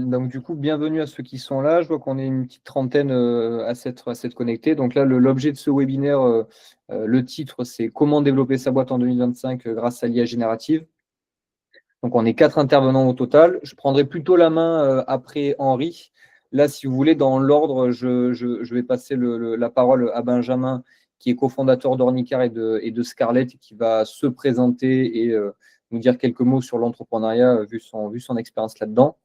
Donc du coup, bienvenue à ceux qui sont là. Je vois qu'on est une petite trentaine à s'être connectés. Donc là, l'objet de ce webinaire, le titre, c'est comment développer sa boîte en 2025 grâce à l'IA générative. Donc on est 4 intervenants au total. Je prendrai plutôt la main après Henri. Là, si vous voulez, dans l'ordre, je vais passer la parole à Benjamin, qui est cofondateur d'Ornicar et de Scarlett, qui va se présenter et nous dire quelques mots sur l'entrepreneuriat vu son expérience là-dedans.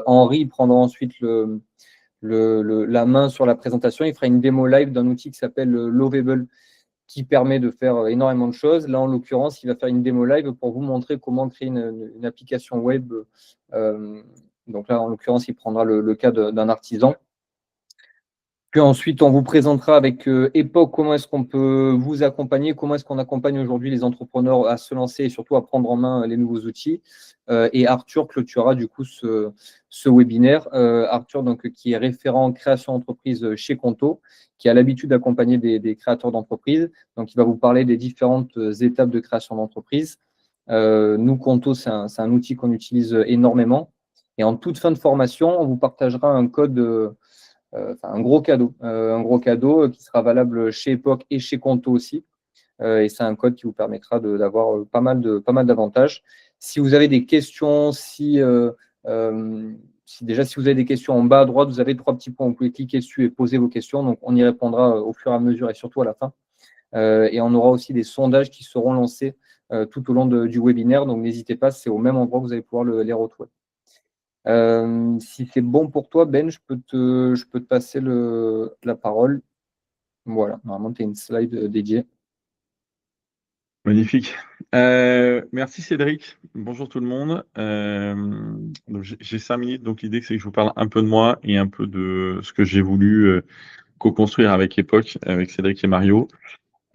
Henri prendra ensuite la main sur la présentation. Il fera une démo live d'un outil qui s'appelle Lovable, qui permet de faire énormément de choses. Là, en l'occurrence, il va faire une démo live pour vous montrer comment créer une application web. Donc là, en l'occurrence, il prendra le cas d'un artisan. Puis ensuite, on vous présentera avec Epoch comment est-ce qu'on peut vous accompagner, comment est-ce qu'on accompagne aujourd'hui les entrepreneurs à se lancer et surtout à prendre en main les nouveaux outils. Et Arthur clôturera du coup ce webinaire. Arthur, donc, qui est référent en création d'entreprise chez Conto, qui a l'habitude d'accompagner des créateurs d'entreprise. Donc, il va vous parler des différentes étapes de création d'entreprise. Nous, Conto, c'est un outil qu'on utilise énormément. Et en toute fin de formation, on vous partagera un code. Un gros cadeau qui sera valable chez Epoch et chez Conto aussi. Et c'est un code qui vous permettra d'avoir pas mal d'avantages. Si vous avez des questions, si vous avez des questions en bas à droite, vous avez 3 petits points, vous pouvez cliquer dessus et poser vos questions. Donc, on y répondra au fur et à mesure et surtout à la fin. Et on aura aussi des sondages qui seront lancés tout au long du webinaire. Donc, n'hésitez pas, c'est au même endroit que vous allez pouvoir les retrouver. Si c'est bon pour toi, Ben, je peux te passer la parole. Voilà, normalement, tu as une slide dédiée. Magnifique. Merci Cédric. Bonjour tout le monde. Donc j'ai 5 minutes, donc l'idée c'est que je vous parle un peu de moi et un peu de ce que j'ai voulu co-construire avec Epoch, avec Cédric et Mario.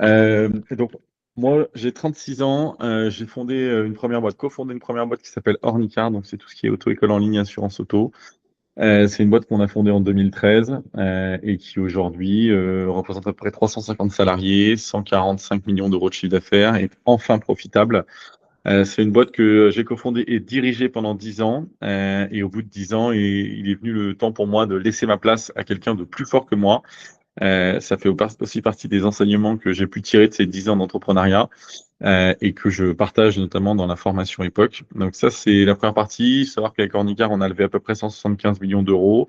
Et donc moi j'ai 36 ans, j'ai fondé cofondé une première boîte qui s'appelle Ornicar, donc c'est tout ce qui est auto-école en ligne, assurance auto. C'est une boîte qu'on a fondée en 2013 et qui aujourd'hui représente à peu près 350 salariés, 145 millions d'euros de chiffre d'affaires et enfin profitable. C'est une boîte que j'ai cofondée et dirigée pendant 10 ans. Et au bout de 10 ans, il est venu le temps pour moi de laisser ma place à quelqu'un de plus fort que moi. Ça fait aussi partie des enseignements que j'ai pu tirer de ces 10 ans d'entrepreneuriat et que je partage notamment dans la formation Epoch. Donc ça, c'est la première partie. Savoir qu'avec Ornicar, on a levé à peu près 175 millions d'euros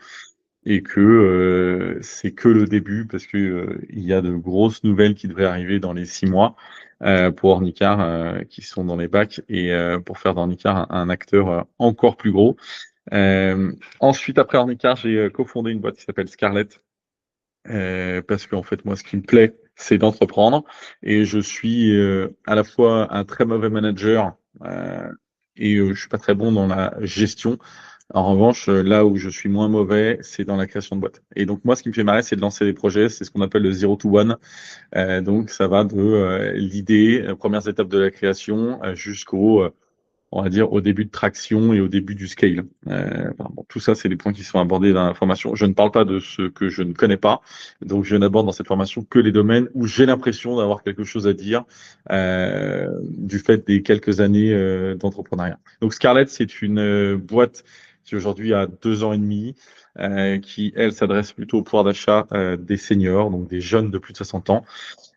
et que c'est que le début parce que il y a de grosses nouvelles qui devraient arriver dans les 6 mois pour Ornicar qui sont dans les bacs et pour faire d'Ornicar un acteur encore plus gros. Ensuite, après Ornicar, j'ai cofondé une boîte qui s'appelle Scarlett parce qu'en fait, moi, ce qui me plaît, c'est d'entreprendre et je suis à la fois un très mauvais manager et je suis pas très bon dans la gestion. En revanche, là où je suis moins mauvais, c'est dans la création de boîtes. Et donc, moi, ce qui me fait marrer, c'est de lancer des projets. C'est ce qu'on appelle le zero to one. Donc, ça va de l'idée, premières étapes de la création, jusqu'au, on va dire, au début de traction et au début du scale. Bon, tout ça, c'est les points qui sont abordés dans la formation. Je ne parle pas de ce que je ne connais pas. Donc, je n'aborde dans cette formation que les domaines où j'ai l'impression d'avoir quelque chose à dire du fait des quelques années d'entrepreneuriat. Donc, Scarlett, c'est une boîte qui aujourd'hui a 2 ans et demi, qui, elle, s'adresse plutôt au pouvoir d'achat des seniors, donc des jeunes de plus de 60 ans.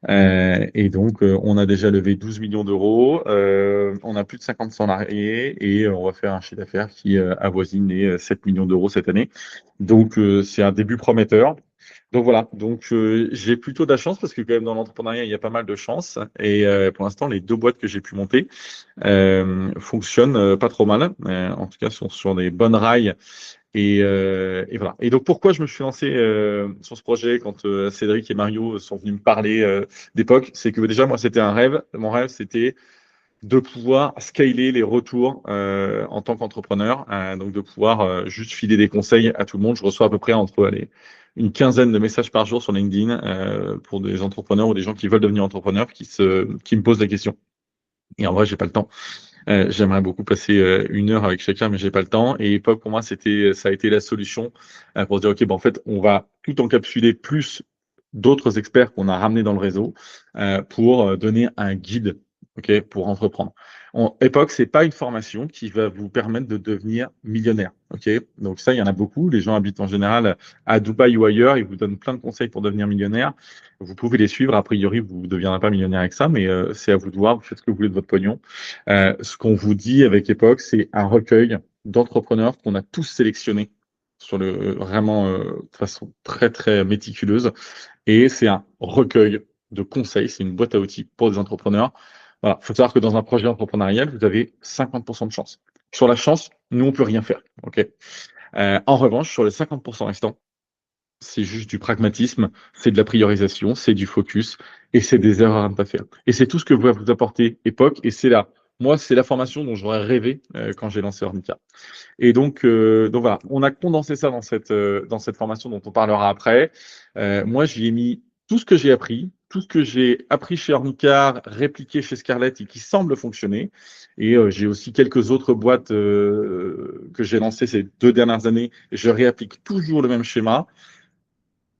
Et donc, on a déjà levé 12 millions d'euros, on a plus de 50 salariés et on va faire un chiffre d'affaires qui avoisine les 7 millions d'euros cette année. Donc, c'est un début prometteur. Donc voilà, donc j'ai plutôt de la chance parce que quand même dans l'entrepreneuriat, il y a pas mal de chance. Et pour l'instant, les 2 boîtes que j'ai pu monter fonctionnent pas trop mal. En tout cas, sont sur des bonnes rails. Et voilà. Et donc, pourquoi je me suis lancé sur ce projet quand Cédric et Mario sont venus me parler d'Epoch, c'est que déjà, moi, c'était un rêve. Mon rêve, c'était de pouvoir scaler les retours en tant qu'entrepreneur, donc de pouvoir juste filer des conseils à tout le monde. Je reçois à peu près entre une quinzaine de messages par jour sur LinkedIn pour des entrepreneurs ou des gens qui veulent devenir entrepreneurs qui me posent des questions. Et en vrai, j'ai pas le temps. J'aimerais beaucoup passer 1 heure avec chacun, mais j'ai pas le temps. Et Epoch, pour moi, ça a été la solution pour dire, OK, ben, en fait, on va tout encapsuler plus d'autres experts qu'on a ramenés dans le réseau pour donner un guide, OK, pour entreprendre. Epoch, c'est pas une formation qui va vous permettre de devenir millionnaire. Ok, donc ça, il y en a beaucoup. Les gens habitent en général à Dubaï ou ailleurs. Ils vous donnent plein de conseils pour devenir millionnaire. Vous pouvez les suivre. A priori, vous ne deviendrez pas millionnaire avec ça, mais c'est à vous de voir. Vous faites ce que vous voulez de votre pognon. Ce qu'on vous dit avec Epoch, c'est un recueil d'entrepreneurs qu'on a tous sélectionnés vraiment de façon très très méticuleuse. Et c'est un recueil de conseils. C'est une boîte à outils pour des entrepreneurs. Voilà, il faut savoir que dans un projet entrepreneurial, vous avez 50% de chance. Sur la chance, nous, on peut rien faire. Ok. En revanche, sur les 50% restants, c'est juste du pragmatisme, c'est de la priorisation, c'est du focus et c'est des erreurs à ne pas faire. Et c'est tout ce que va vous apporter Epoch. Et c'est là, moi, c'est la formation dont j'aurais rêvé quand j'ai lancé Ornica. Et donc voilà, on a condensé ça dans cette formation dont on parlera après. Moi, j'y ai mis tout ce que j'ai appris, tout ce que j'ai appris chez Ornicar, répliqué chez Scarlett et qui semble fonctionner. Et j'ai aussi quelques autres boîtes que j'ai lancées ces 2 dernières années. Et je réapplique toujours le même schéma.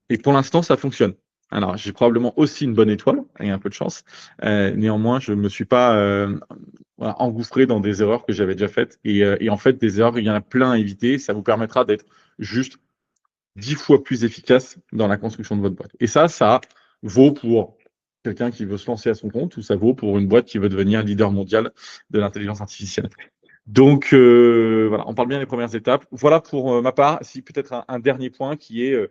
Et pour l'instant, ça fonctionne. Alors, j'ai probablement aussi une bonne étoile et un peu de chance. Néanmoins, je ne me suis pas voilà, engouffré dans des erreurs que j'avais déjà faites. Et en fait, des erreurs, il y en a plein à éviter. Ça vous permettra d'être juste 10 fois plus efficace dans la construction de votre boîte. Et ça vaut pour quelqu'un qui veut se lancer à son compte ou ça vaut pour une boîte qui veut devenir leader mondial de l'intelligence artificielle. Donc, voilà, on parle bien des premières étapes. Voilà pour ma part. Si peut-être un dernier point qui est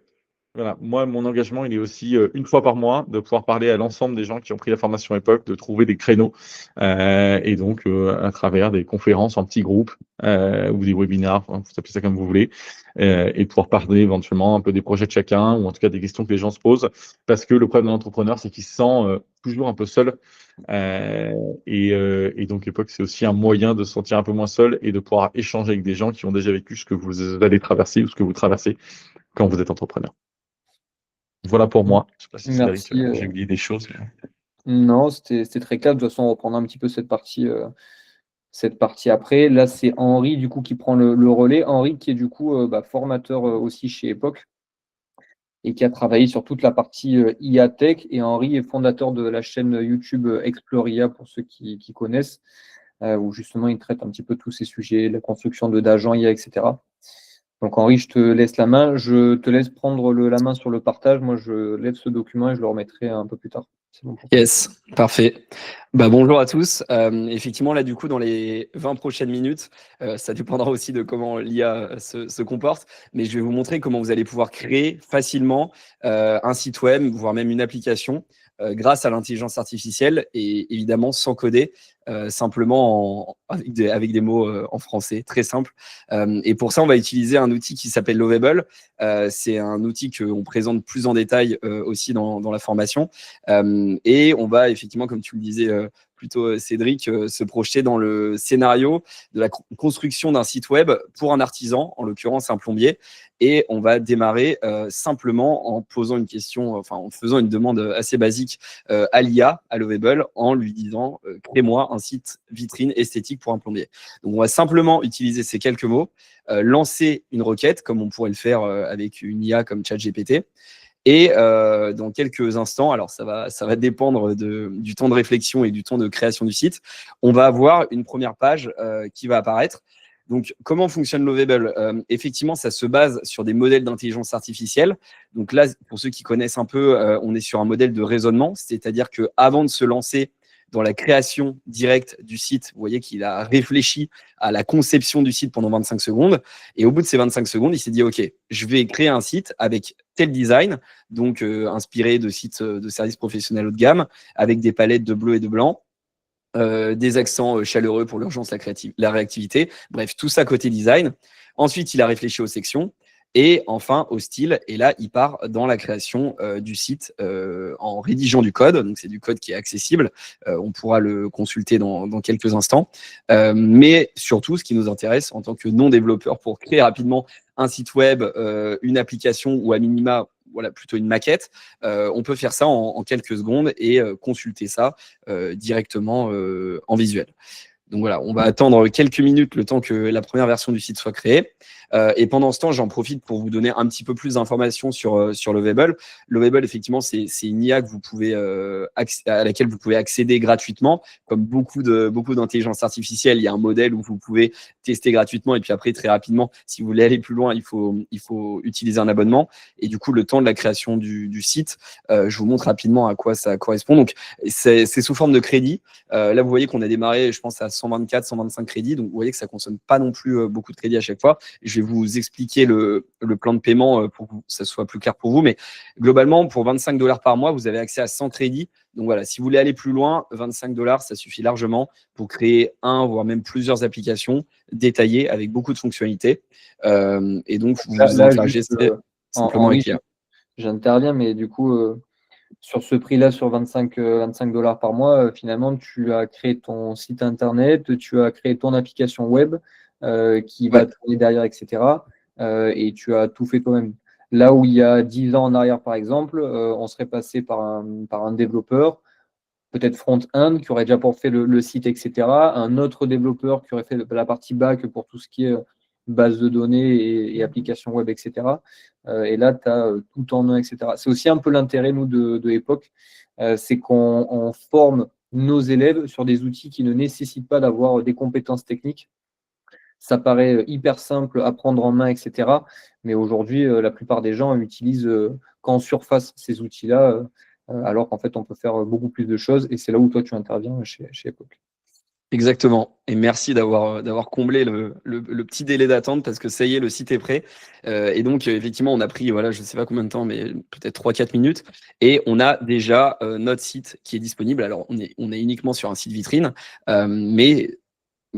voilà, moi, mon engagement, il est aussi une fois par mois de pouvoir parler à l'ensemble des gens qui ont pris la formation Epoch, de trouver des créneaux et donc à travers des conférences en petits groupes ou des webinars, vous appelez ça comme vous voulez, et de pouvoir parler éventuellement un peu des projets de chacun ou en tout cas des questions que les gens se posent parce que le problème de l'entrepreneur, c'est qu'il se sent toujours un peu seul et donc Epoch, c'est aussi un moyen de se sentir un peu moins seul et de pouvoir échanger avec des gens qui ont déjà vécu ce que vous allez traverser ou ce que vous traversez quand vous êtes entrepreneur. Voilà pour moi. Je ne sais pas si Cédric, Merci. j'ai oublié des choses. Non, c'était très clair. De toute façon, on reprendra un petit peu cette partie après. Là, c'est Henri, du coup, qui prend le relais. Henri, qui est du coup formateur aussi chez Epoch et qui a travaillé sur toute la partie IA Tech. Et Henri est fondateur de la chaîne YouTube Exploria, pour ceux qui connaissent, où justement, il traite un petit peu tous ces sujets, la construction d'agents IA, etc. Donc Henri, je te laisse la main. Je te laisse prendre la main sur le partage. Moi, je lève ce document et je le remettrai un peu plus tard. C'est bon pour toi. Yes, parfait. Bonjour à tous. Effectivement, là, du coup, dans les 20 prochaines minutes, ça dépendra aussi de comment l'IA se comporte, mais je vais vous montrer comment vous allez pouvoir créer facilement un site web, voire même une application, grâce à l'intelligence artificielle et évidemment sans coder, simplement avec des mots en français, très simple. Et pour ça, on va utiliser un outil qui s'appelle Lovable. C'est un outil qu'on présente plus en détail aussi dans la formation. Et on va effectivement, comme tu le disais plutôt Cédric, se projeter dans le scénario de la construction d'un site web pour un artisan, en l'occurrence un plombier. Et on va démarrer simplement en posant une question, enfin en faisant une demande assez basique à l'IA, à Lovable, en lui disant crée-moi un site vitrine esthétique pour un plombier. Donc on va simplement utiliser ces quelques mots, lancer une requête comme on pourrait le faire avec une IA comme ChatGPT. Et dans quelques instants, alors ça va dépendre du temps de réflexion et du temps de création du site, on va avoir une première page qui va apparaître. Donc, comment fonctionne Lovable ? Effectivement, ça se base sur des modèles d'intelligence artificielle. Donc là, pour ceux qui connaissent un peu, on est sur un modèle de raisonnement, c'est-à-dire qu'avant de se lancer dans la création directe du site, vous voyez qu'il a réfléchi à la conception du site pendant 25 secondes. Et au bout de ces 25 secondes, il s'est dit, OK, je vais créer un site avec tel design, donc inspiré de sites de services professionnels haut de gamme, avec des palettes de bleu et de blanc, des accents chaleureux pour l'urgence, la réactivité. Bref, tout ça côté design. Ensuite, il a réfléchi aux sections. Et enfin, au style, et là, il part dans la création du site en rédigeant du code. Donc, c'est du code qui est accessible. On pourra le consulter dans quelques instants. Mais surtout, ce qui nous intéresse en tant que non-développeur pour créer rapidement un site web, une application ou à minima, voilà, plutôt une maquette, on peut faire ça en quelques secondes et consulter ça directement en visuel. Donc voilà, on va attendre quelques minutes le temps que la première version du site soit créée. Et pendant ce temps, j'en profite pour vous donner un petit peu plus d'informations sur Lovable. Lovable, effectivement, c'est une IA que vous pouvez, à laquelle vous pouvez accéder gratuitement. Comme beaucoup d'intelligence artificielle, il y a un modèle où vous pouvez tester gratuitement et puis après, très rapidement, si vous voulez aller plus loin, il faut utiliser un abonnement. Et du coup, le temps de la création du site, je vous montre rapidement à quoi ça correspond. Donc, c'est sous forme de crédit. Là, vous voyez qu'on a démarré, je pense, à 124, 125 crédits. Donc, vous voyez que ça ne consomme pas non plus beaucoup de crédits à chaque fois. Je vais vous expliquer le plan de paiement pour que ça soit plus clair pour vous. Mais globalement, pour 25 $ par mois, vous avez accès à 100 crédits. Donc voilà, si vous voulez aller plus loin, 25 $, ça suffit largement pour créer voire même plusieurs applications détaillées avec beaucoup de fonctionnalités. Et donc, vous interagissez simplement avec l'IA. J'interviens, mais du coup, sur ce prix-là, sur 25 $ par mois, finalement, tu as créé ton site internet, tu as créé ton application web qui va tourner derrière, etc. Et tu as tout fait toi-même. Là où il y a 10 ans en arrière, par exemple, on serait passé par un développeur, peut-être front-end, qui aurait déjà fait le site, etc. Un autre développeur qui aurait fait la partie back pour tout ce qui est base de données et applications web, etc. Et là, tu as tout en un, etc. C'est aussi un peu l'intérêt, nous, de Epoch, c'est qu'on forme nos élèves sur des outils qui ne nécessitent pas d'avoir des compétences techniques. Ça paraît hyper simple à prendre en main, etc. Mais aujourd'hui, la plupart des gens utilisent qu'en surface ces outils-là, alors qu'en fait, on peut faire beaucoup plus de choses. Et c'est là où toi, tu interviens chez Epoch. Exactement. Et merci d'avoir comblé le petit délai d'attente parce que ça y est, le site est prêt. Et donc, effectivement, on a pris, voilà, je ne sais pas combien de temps, mais peut-être 3-4 minutes. Et on a déjà notre site qui est disponible. Alors, on est uniquement sur un site vitrine, mais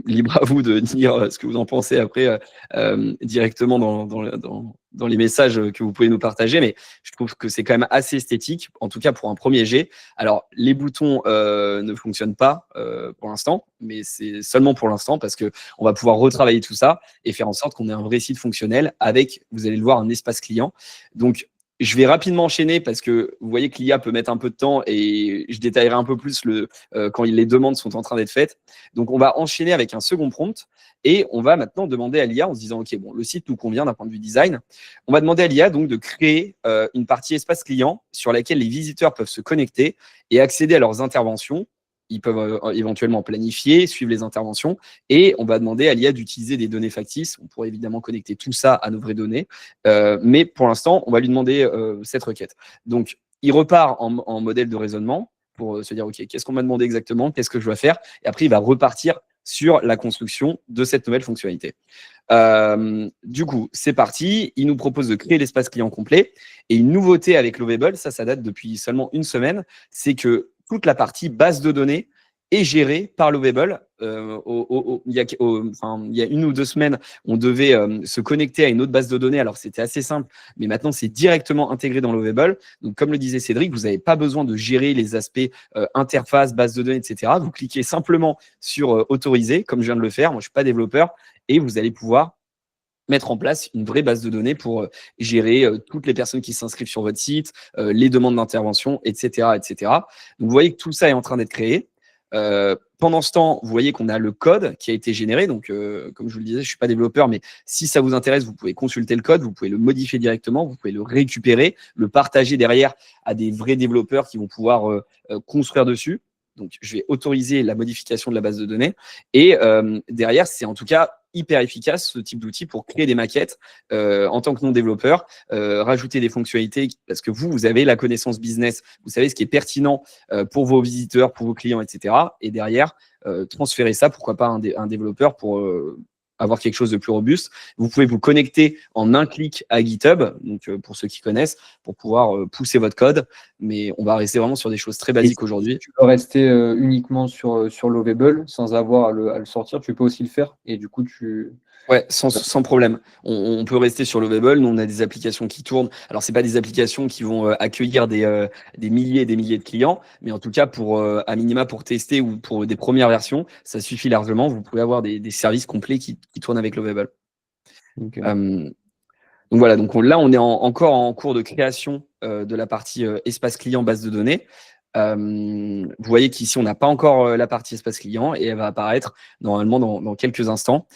libre à vous de dire ce que vous en pensez après directement dans les messages que vous pouvez nous partager. Mais je trouve que c'est quand même assez esthétique, en tout cas pour un premier jet. Alors, les boutons ne fonctionnent pas pour l'instant, mais c'est seulement pour l'instant parce qu'on va pouvoir retravailler tout ça et faire en sorte qu'on ait un vrai site fonctionnel avec, vous allez le voir, un espace client. Donc, je vais rapidement enchaîner parce que vous voyez que l'IA peut mettre un peu de temps et je détaillerai un peu plus quand les demandes sont en train d'être faites. Donc, on va enchaîner avec un second prompt et on va maintenant demander à l'IA en se disant, OK, bon, le site nous convient d'un point de vue design. On va demander à l'IA donc de créer une partie espace client sur laquelle les visiteurs peuvent se connecter et accéder à leurs interventions. Ils peuvent éventuellement planifier, suivre les interventions et on va demander à l'IA d'utiliser des données factices. On pourrait évidemment connecter tout ça à nos vraies données. Mais pour l'instant, on va lui demander cette requête. Donc, il repart en modèle de raisonnement pour se dire, OK, qu'est-ce qu'on m'a demandé exactement? Qu'est-ce que je dois faire? Et après, il va repartir sur la construction de cette nouvelle fonctionnalité. Du coup, c'est parti. Il nous propose de créer l'espace client complet. Et une nouveauté avec Lovable, ça date depuis seulement une semaine, c'est que toute la partie base de données est gérée par Lovable. Il y a 1 ou 2 semaines, on devait se connecter à une autre base de données. Alors, c'était assez simple, mais maintenant, c'est directement intégré dans Lovable. Donc, comme le disait Cédric, vous n'avez pas besoin de gérer les aspects interface, base de données, etc. Vous cliquez simplement sur autoriser, comme je viens de le faire. Moi, je ne suis pas développeur. Et vous allez pouvoir mettre en place une vraie base de données pour gérer toutes les personnes qui s'inscrivent sur votre site, les demandes d'intervention, etc., etc. Donc, vous voyez que tout ça est en train d'être créé. Pendant ce temps, vous voyez qu'on a le code qui a été généré. Donc, comme je vous le disais, je ne suis pas développeur, mais si ça vous intéresse, vous pouvez consulter le code, vous pouvez le modifier directement, vous pouvez le récupérer, le partager derrière à des vrais développeurs qui vont pouvoir construire dessus. Donc, je vais autoriser la modification de la base de données. Et derrière, c'est en tout cas hyper efficace, ce type d'outil, pour créer des maquettes en tant que non-développeur, rajouter des fonctionnalités, parce que vous avez la connaissance business, vous savez ce qui est pertinent pour vos visiteurs, pour vos clients, etc. Et derrière, transférer ça, pourquoi pas un développeur pour avoir quelque chose de plus robuste. Vous pouvez vous connecter en un clic à GitHub, donc pour ceux qui connaissent, pour pouvoir pousser votre code. Mais on va rester vraiment sur des choses très basiques aujourd'hui. Tu peux rester uniquement sur Lovable sans avoir à le sortir. Tu peux aussi le faire. Et du coup, Ouais, sans problème. On peut rester sur Lovable. Nous, on a des applications qui tournent. Alors, c'est pas des applications qui vont accueillir des milliers et des milliers de clients, mais en tout cas, à minima, pour tester ou pour des premières versions, ça suffit largement. Vous pouvez avoir des services complets qui tournent avec Lovable. Okay. Donc voilà, donc là, on est encore en cours de création de la partie espace client base de données. Vous voyez qu'ici, on n'a pas encore la partie espace client et elle va apparaître normalement dans quelques instants.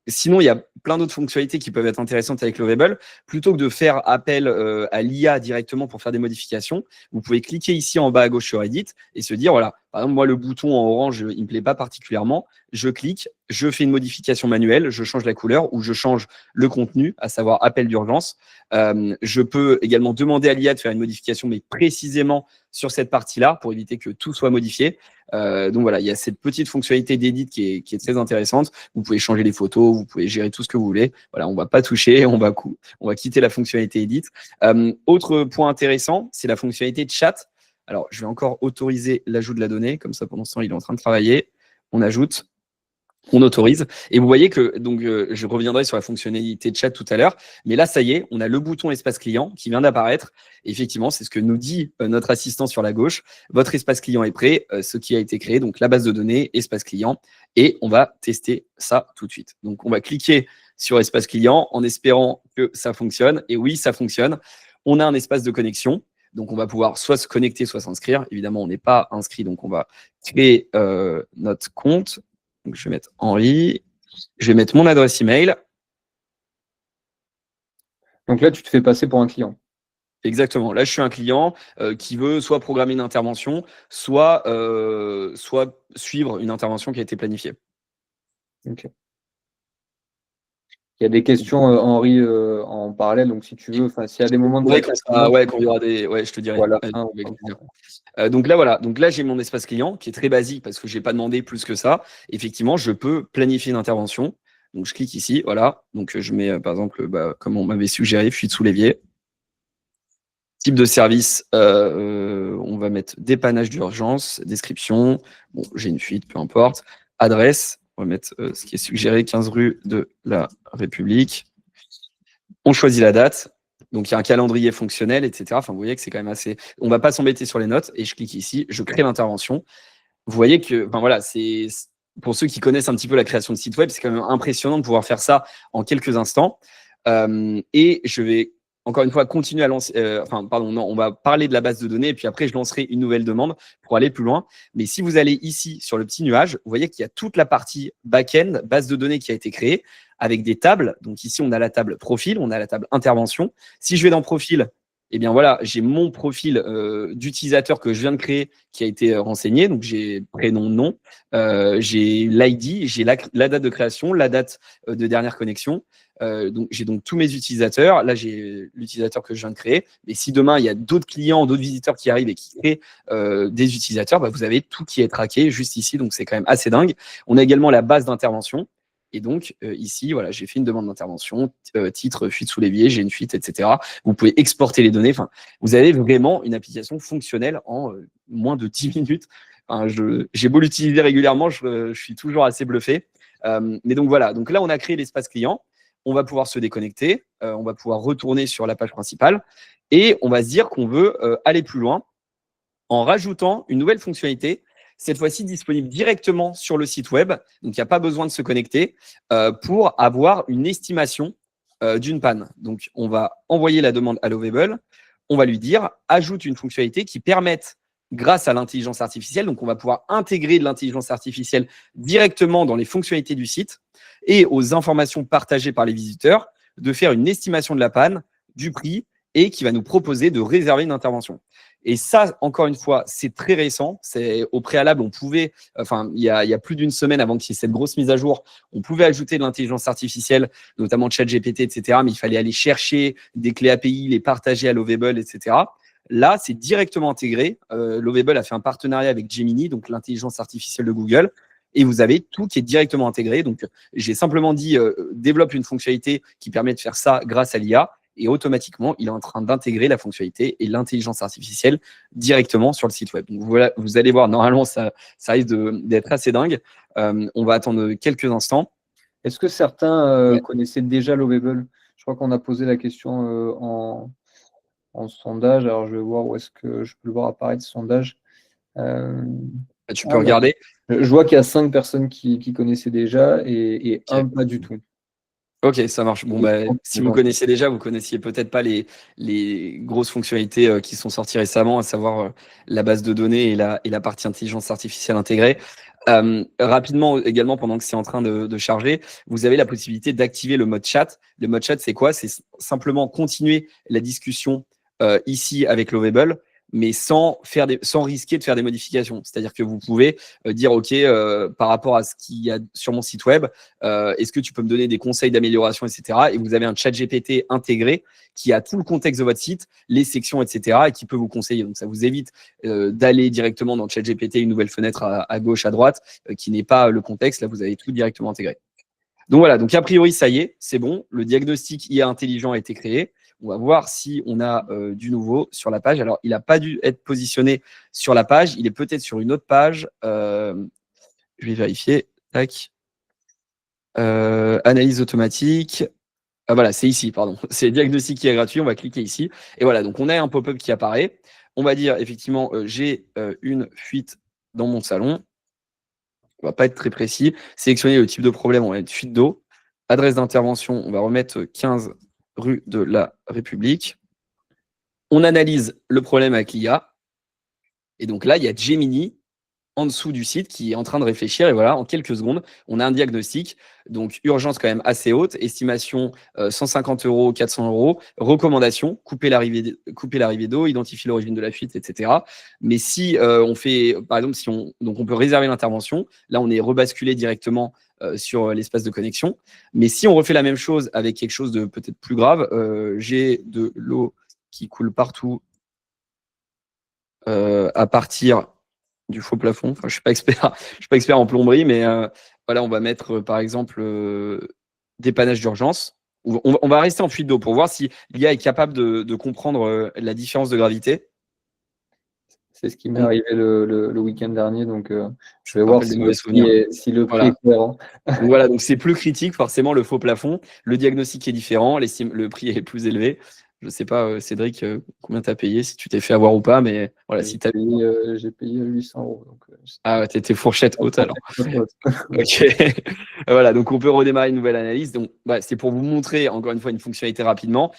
Sinon, il y a plein d'autres fonctionnalités qui peuvent être intéressantes avec Lovable. Plutôt que de faire appel à l'IA directement pour faire des modifications, vous pouvez cliquer ici en bas à gauche sur Edit et se dire, voilà, par exemple, moi, le bouton en orange, il ne me plaît pas particulièrement. Je clique, je fais une modification manuelle, je change la couleur ou je change le contenu, à savoir appel d'urgence. Je peux également demander à l'IA de faire une modification, mais précisément sur cette partie-là pour éviter que tout soit modifié. Donc voilà, il y a cette petite fonctionnalité d'édit qui est très intéressante. Vous pouvez changer les photos, vous pouvez gérer tout ce que vous voulez. Voilà, on ne va pas toucher, on va quitter la fonctionnalité edit. Autre point intéressant, c'est la fonctionnalité de chat. Alors, je vais encore autoriser l'ajout de la donnée. Comme ça, pendant ce temps, il est en train de travailler. On ajoute. On autorise. Et vous voyez que, donc, je reviendrai sur la fonctionnalité de chat tout à l'heure, mais là, ça y est, on a le bouton espace client qui vient d'apparaître. Et effectivement, c'est ce que nous dit notre assistant sur la gauche. Votre espace client est prêt, ce qui a été créé, donc la base de données, espace client, et on va tester ça tout de suite. Donc, on va cliquer sur espace client en espérant que ça fonctionne. Et oui, ça fonctionne. On a un espace de connexion. Donc, on va pouvoir soit se connecter, soit s'inscrire. Évidemment, on n'est pas inscrit, donc on va créer notre compte. Donc, je vais mettre Henri. Je vais mettre mon adresse email. Donc là, tu te fais passer pour un client. Exactement. Là, je suis un client qui veut soit programmer une intervention, soit suivre une intervention qui a été planifiée. Ok. Il y a des questions, Henri, en parallèle. Donc, si tu veux, s'il y a des moments de quand il y aura des. Ouais, je te dirai. Voilà. Donc là, voilà. Donc là, j'ai mon espace client qui est très basique parce que je n'ai pas demandé plus que ça. Effectivement, je peux planifier une intervention. Donc, je clique ici. Voilà. Donc, je mets, par exemple, comme on m'avait suggéré, fuite sous l'évier. Type de service, on va mettre dépannage d'urgence, description. Bon, j'ai une fuite, peu importe. Adresse, on va mettre ce qui est suggéré, 15 rue de la République. On choisit la date. Donc, il y a un calendrier fonctionnel, etc. Enfin, vous voyez que c'est quand même assez. On ne va pas s'embêter sur les notes. Et je clique ici, je crée l'intervention. Vous voyez que, enfin voilà, c'est pour ceux qui connaissent un petit peu la création de site web, c'est quand même impressionnant de pouvoir faire ça en quelques instants. Et je vais encore une fois continuer à lancer. On va parler de la base de données et puis après je lancerai une nouvelle demande pour aller plus loin. Mais si vous allez ici sur le petit nuage, vous voyez qu'il y a toute la partie back-end, base de données qui a été créée avec des tables. Donc ici on a la table profil, on a la table intervention. Si je vais dans profil, eh bien voilà, j'ai mon profil d'utilisateur que je viens de créer qui a été renseigné. Donc j'ai prénom, nom, j'ai l'ID, j'ai la date de création, la date de dernière connexion. Donc j'ai donc tous mes utilisateurs. Là, j'ai l'utilisateur que je viens de créer. Mais si demain, il y a d'autres clients, d'autres visiteurs qui arrivent et qui créent des utilisateurs, vous avez tout qui est traqué juste ici. Donc c'est quand même assez dingue. On a également la base d'intervention. Et donc, ici, voilà, j'ai fait une demande d'intervention, titre, fuite sous l'évier, j'ai une fuite, etc. Vous pouvez exporter les données. Enfin, vous avez vraiment une application fonctionnelle en moins de 10 minutes. Enfin, j'ai beau l'utiliser régulièrement, je suis toujours assez bluffé. Mais donc, voilà. Donc là, on a créé l'espace client. On va pouvoir se déconnecter. On va pouvoir retourner sur la page principale. Et on va se dire qu'on veut aller plus loin en rajoutant une nouvelle fonctionnalité, cette fois-ci disponible directement sur le site web. Donc, il n'y a pas besoin de se connecter pour avoir une estimation d'une panne. Donc, on va envoyer la demande à Lovable. On va lui dire « Ajoute une fonctionnalité qui permette, grâce à l'intelligence artificielle, donc on va pouvoir intégrer de l'intelligence artificielle directement dans les fonctionnalités du site et aux informations partagées par les visiteurs, de faire une estimation de la panne, du prix et qui va nous proposer de réserver une intervention. » Et ça, encore une fois, c'est très récent. C'est au préalable, on pouvait, il y a plus d'une semaine avant qu'il y ait cette grosse mise à jour, on pouvait ajouter de l'intelligence artificielle, notamment ChatGPT, etc. Mais il fallait aller chercher des clés API, les partager à Lovable, etc. Là, c'est directement intégré. Lovable a fait un partenariat avec Gemini, donc l'intelligence artificielle de Google. Et vous avez tout qui est directement intégré. Donc, j'ai simplement dit, développe une fonctionnalité qui permet de faire ça grâce à l'IA. Et automatiquement, il est en train d'intégrer la fonctionnalité et l'intelligence artificielle directement sur le site web. Donc voilà, vous allez voir, normalement, ça risque d'être assez dingue. On va attendre quelques instants. Est-ce que certains connaissaient déjà Lovable? Je crois qu'on a posé la question en sondage. Alors, je vais voir où est-ce que je peux le voir apparaître, ce sondage. Tu peux regarder. Je vois qu'il y a 5 personnes qui connaissaient déjà et un pas du tout. Ok, ça marche. Bon, si vous connaissiez déjà, vous connaissiez peut-être pas les grosses fonctionnalités qui sont sorties récemment, à savoir la base de données et la partie intelligence artificielle intégrée. Rapidement également, pendant que c'est en train de charger, vous avez la possibilité d'activer le mode chat. Le mode chat, c'est quoi? C'est simplement continuer la discussion ici avec Lovable, mais sans risquer de faire des modifications. C'est-à-dire que vous pouvez dire, OK, par rapport à ce qu'il y a sur mon site web, est-ce que tu peux me donner des conseils d'amélioration, etc. Et vous avez un chat GPT intégré qui a tout le contexte de votre site, les sections, etc. et qui peut vous conseiller. Donc, ça vous évite d'aller directement dans le chat GPT, une nouvelle fenêtre à gauche, à droite, qui n'est pas le contexte. Là, vous avez tout directement intégré. Donc voilà, donc a priori, ça y est, c'est bon. Le diagnostic IA intelligent a été créé. On va voir si on a du nouveau sur la page. Alors, il n'a pas dû être positionné sur la page. Il est peut-être sur une autre page. Je vais vérifier. Tac. Analyse automatique. Ah, voilà, c'est ici, pardon. C'est diagnostic qui est gratuit. On va cliquer ici. Et voilà, donc on a un pop-up qui apparaît. On va dire effectivement, j'ai une fuite dans mon salon. On va pas être très précis. Sélectionner le type de problème, on va mettre fuite d'eau. Adresse d'intervention, on va remettre 15 rue de la République. On analyse le problème avec l'IA. Et donc là, il y a Gemini en dessous du site qui est en train de réfléchir. Et voilà, en quelques secondes, on a un diagnostic. Donc, urgence quand même assez haute. Estimation 150 €, 400 €. Recommandation, couper l'arrivée d'eau, identifier l'origine de la fuite, etc. Mais si on fait, par exemple, donc on peut réserver l'intervention. Là, on est rebasculé directement sur l'espace de connexion. Mais si on refait la même chose avec quelque chose de peut-être plus grave, j'ai de l'eau qui coule partout à partir du faux plafond. Enfin, je suis pas expert en plomberie, mais voilà, on va mettre par exemple dépannage d'urgence. On va rester en fuite d'eau pour voir si l'IA est capable de comprendre la différence de gravité. C'est ce qui m'est arrivé le week-end dernier, donc je vais voir Rappelle des si mauvais le souvenirs. prix est cohérent. Donc voilà, donc c'est plus critique forcément le faux plafond. Le diagnostic est différent, le prix est plus élevé. Je ne sais pas, Cédric, combien tu as payé, si tu t'es fait avoir ou pas, mais voilà, si tu as j'ai payé 800 €. Donc, ah ouais, t'étais fourchette haute alors. Ok. Voilà, donc on peut redémarrer une nouvelle analyse. Donc, c'est pour vous montrer encore une fois une fonctionnalité rapidement.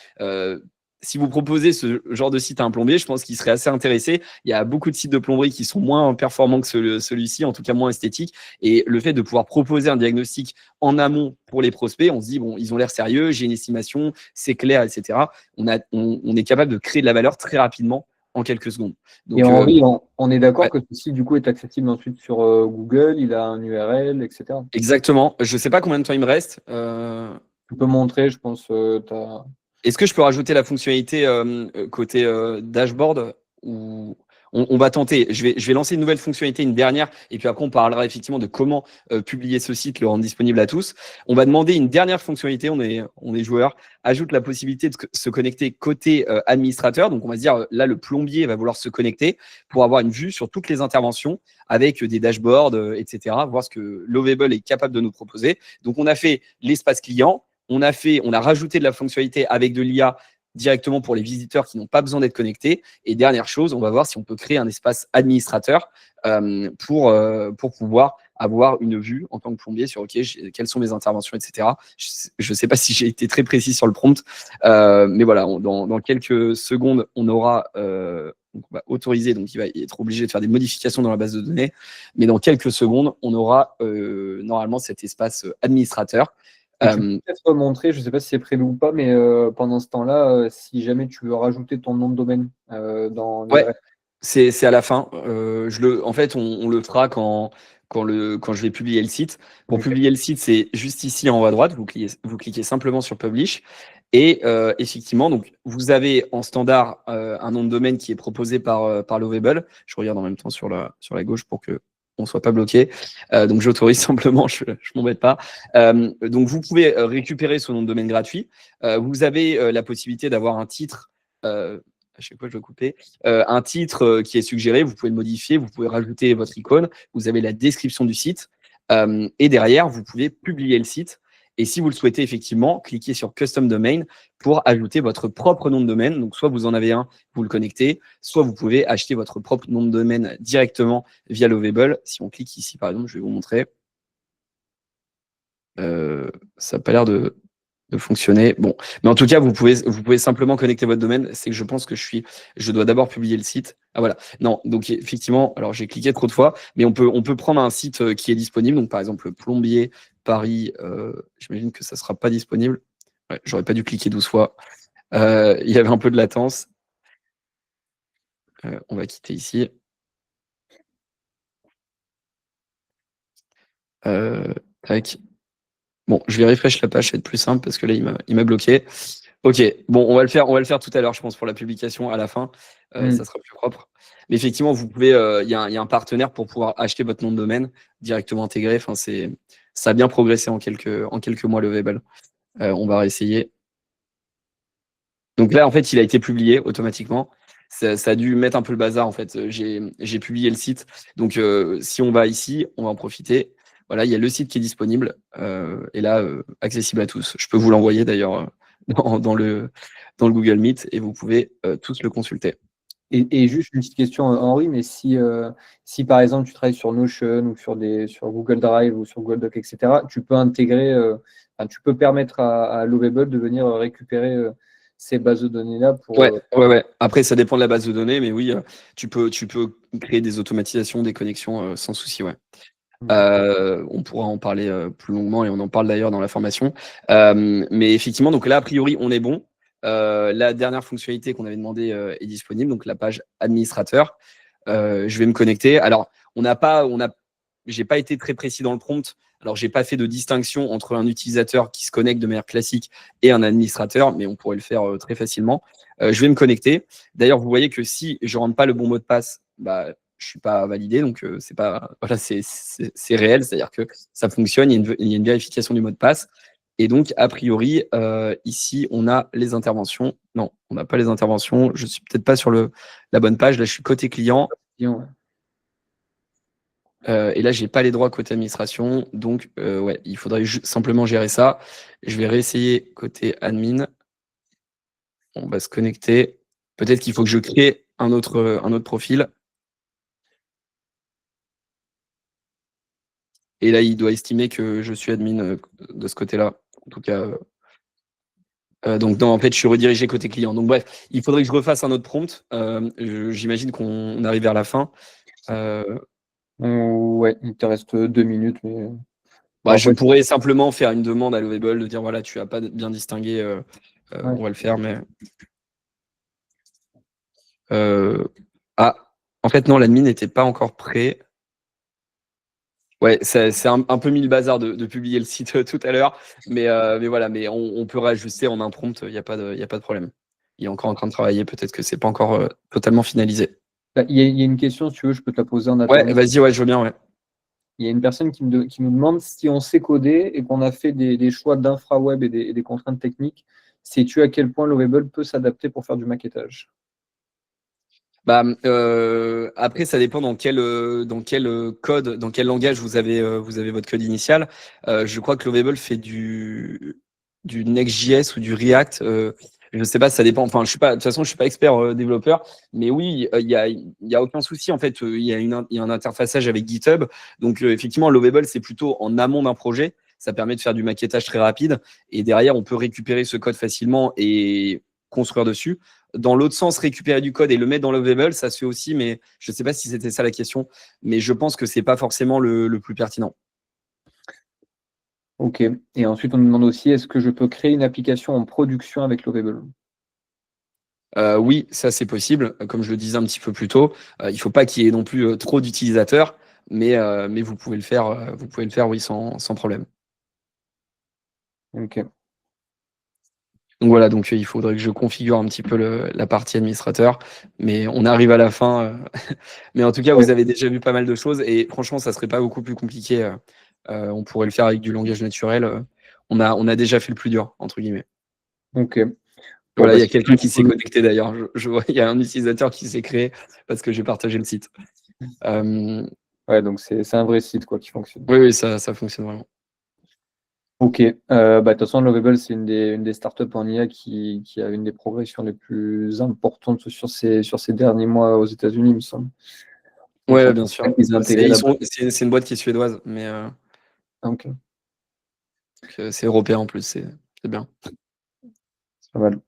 Si vous proposez ce genre de site à un plombier, je pense qu'il serait assez intéressé. Il y a beaucoup de sites de plomberie qui sont moins performants que celui-ci, en tout cas moins esthétiques. Et le fait de pouvoir proposer un diagnostic en amont pour les prospects, on se dit, bon, ils ont l'air sérieux, j'ai une estimation, c'est clair, etc. On est capable de créer de la valeur très rapidement en quelques secondes. Donc, et Henri, on est d'accord ouais. que ce site, du coup, est accessible ensuite sur Google, il a un URL, etc. Exactement. Je ne sais pas combien de temps il me reste. Tu peux montrer, je pense, Est-ce que je peux rajouter la fonctionnalité côté dashboard ou on va tenter. Je vais lancer une nouvelle fonctionnalité, une dernière, et puis après on parlera effectivement de comment publier ce site, le rendre disponible à tous. On va demander une dernière fonctionnalité. On est joueur. Ajoute la possibilité de se connecter côté administrateur. Donc on va se dire là le plombier va vouloir se connecter pour avoir une vue sur toutes les interventions avec des dashboards, etc. Voir ce que Lovable est capable de nous proposer. Donc on a fait l'espace client. On a rajouté de la fonctionnalité avec de l'IA directement pour les visiteurs qui n'ont pas besoin d'être connectés. Et dernière chose, on va voir si on peut créer un espace administrateur pour pouvoir avoir une vue en tant que plombier sur OK, quelles sont mes interventions, etc. Je ne sais pas si j'ai été très précis sur le prompt, mais voilà, dans quelques secondes, on va autoriser, donc il va être obligé de faire des modifications dans la base de données, mais dans quelques secondes, on aura normalement cet espace administrateur. Tu peux peut-être montrer, je ne sais pas si c'est prévu ou pas, mais pendant ce temps-là, si jamais tu veux rajouter ton nom de domaine dans l'URL. Ouais, c'est à la fin. En fait, on le fera quand je vais publier le site. Pour publier le site, c'est juste ici en haut à droite. Vous cliquez simplement sur Publish. Et effectivement, donc, vous avez en standard un nom de domaine qui est proposé par Lovable. Je regarde en même temps sur la gauche pour que on ne soit pas bloqué. Donc, j'autorise simplement, je ne m'embête pas. Donc, vous pouvez récupérer ce nom de domaine gratuit. Vous avez la possibilité d'avoir un titre. À chaque fois, je vais couper. Un titre qui est suggéré, vous pouvez le modifier, vous pouvez rajouter votre icône. Vous avez la description du site. Et derrière, vous pouvez publier le site. Et si vous le souhaitez, effectivement, cliquez sur Custom Domain pour ajouter votre propre nom de domaine. Donc, soit vous en avez un, vous le connectez, soit vous pouvez acheter votre propre nom de domaine directement via Lovable. Si on clique ici, par exemple, je vais vous montrer. Ça n'a pas l'air de de fonctionner. Bon, mais en tout cas, vous pouvez simplement connecter votre domaine. C'est que je pense que je dois d'abord publier le site. Ah voilà. Non, donc effectivement, alors j'ai cliqué trop de fois, mais on peut prendre un site qui est disponible. Donc par exemple, Plombier Paris. J'imagine que ça sera pas disponible. Ouais, j'aurais pas dû cliquer 12 fois. Il y avait un peu de latence. On va quitter ici. Tac. Bon, je vais refresh la page, ça va être plus simple parce que là, il m'a bloqué. Ok, bon, on va le faire tout à l'heure, je pense, pour la publication à la fin. Ça sera plus propre. Mais effectivement, vous pouvez, il y a un partenaire pour pouvoir acheter votre nom de domaine directement intégré. Enfin, ça a bien progressé en quelques mois, le Webull. On va réessayer. Donc là, en fait, il a été publié automatiquement. Ça a dû mettre un peu le bazar, en fait. J'ai publié le site. Donc, si on va ici, on va en profiter. Voilà, il y a le site qui est disponible. Et là, accessible à tous. Je peux vous l'envoyer d'ailleurs dans le Google Meet et vous pouvez tous le consulter. Et juste une petite question, Henri, mais si par exemple tu travailles sur Notion ou sur Google Drive ou sur Google Doc, etc., tu peux intégrer, tu peux permettre à Lovable de venir récupérer ces bases de données-là pour. Ouais. Après, ça dépend de la base de données, mais oui, tu peux créer des automatisations, des connexions sans souci, ouais. On pourra en parler plus longuement et on en parle d'ailleurs dans la formation. Mais effectivement, donc là, a priori, on est bon. La dernière fonctionnalité qu'on avait demandé est disponible, donc la page administrateur. Je vais me connecter. Alors, j'ai pas été très précis dans le prompt. Alors, j'ai pas fait de distinction entre un utilisateur qui se connecte de manière classique et un administrateur, mais on pourrait le faire très facilement. Je vais me connecter. D'ailleurs, vous voyez que si je rentre pas le bon mot de passe, bah, je suis pas validé, donc c'est pas, voilà, c'est réel, c'est-à-dire que ça fonctionne. Il y a une vérification du mot de passe. Et donc, a priori, ici, on a les interventions. Non, on n'a pas les interventions. Je suis peut-être pas sur la bonne page. Là, je suis côté client. Et là, j'ai pas les droits côté administration. Donc, ouais, il faudrait simplement gérer ça. Je vais réessayer côté admin. On va se connecter. Peut-être qu'il faut que je crée un autre profil. Et là, il doit estimer que je suis admin de ce côté-là. En tout cas. Donc, non, en fait, je suis redirigé côté client. Donc, bref, il faudrait que je refasse un autre prompt. J'imagine qu'on arrive vers la fin. Ouais, il te reste 2 minutes. Mais... je pourrais simplement faire une demande à Lovable de dire voilà, tu n'as pas bien distingué. On va le faire, mais. En fait, non, l'admin n'était pas encore prêt. Ouais, c'est un peu mis le bazar de publier le site tout à l'heure, mais voilà, mais on peut réajuster en un prompt, il n'y a pas de problème. Il est encore en train de travailler, peut-être que c'est pas encore totalement finalisé. Il y a une question, si tu veux, je peux te la poser en Ouais, attendant. vas-y, ouais, je veux bien, ouais. Il y a une personne qui nous demande si on sait coder et qu'on a fait des choix d'infraweb et des contraintes techniques, sais-tu à quel point Lovable peut s'adapter pour faire du maquettage? Après, ça dépend dans quel code, dans quel langage vous avez votre code initial. Je crois que Lovable fait du Next.js ou du React. Je ne sais pas, ça dépend. Enfin, de toute façon, je suis pas expert développeur, mais oui, il y a aucun souci. En fait, il y a un interfaçage avec GitHub. Donc, effectivement, Lovable, c'est plutôt en amont d'un projet. Ça permet de faire du maquettage très rapide. Et derrière, on peut récupérer ce code facilement et construire dessus. Dans l'autre sens, récupérer du code et le mettre dans Lovable, ça se fait aussi, mais je ne sais pas si c'était ça la question. Mais je pense que ce n'est pas forcément le plus pertinent. Ok. Et ensuite, on nous demande aussi, est-ce que je peux créer une application en production avec Lovable? Oui, ça c'est possible. Comme je le disais un petit peu plus tôt, il ne faut pas qu'il y ait non plus trop d'utilisateurs, mais vous pouvez le faire, oui, sans problème. Ok. Donc voilà, donc il faudrait que je configure un petit peu la partie administrateur, mais on arrive à la fin. Mais en tout cas, vous avez déjà vu pas mal de choses et franchement, ça serait pas beaucoup plus compliqué. On pourrait le faire avec du langage naturel. On a déjà fait le plus dur, entre guillemets. Ok. Voilà, il y a quelqu'un qui s'est connecté d'ailleurs. Je vois, il y a un utilisateur qui s'est créé parce que j'ai partagé le site. Ouais, donc c'est un vrai site quoi qui fonctionne. Oui, ça fonctionne vraiment. Ok. De toute façon, Lovable, c'est une des startups en IA qui a une des progressions les plus importantes sur ces derniers mois aux États-Unis, il me semble. Ouais, bien sûr. C'est C'est une boîte qui est suédoise, mais Ok. c'est européen en plus. C'est bien. C'est pas mal.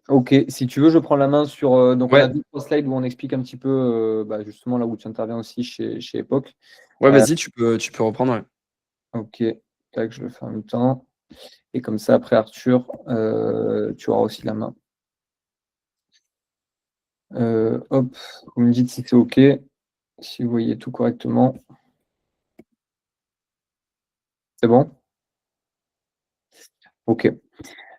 Ok, si tu veux, je prends la main sur. Donc, on a Ouais, 2-3 slides où on explique un petit peu justement là où tu interviens aussi chez Epoch. ouais, Euh, vas-y, tu peux reprendre. Ouais. ok, tac, je le fais en même temps. Et comme ça, après Arthur, tu auras aussi la main. Hop, vous me dites si c'est ok, si vous voyez tout correctement. C'est bon? Ok.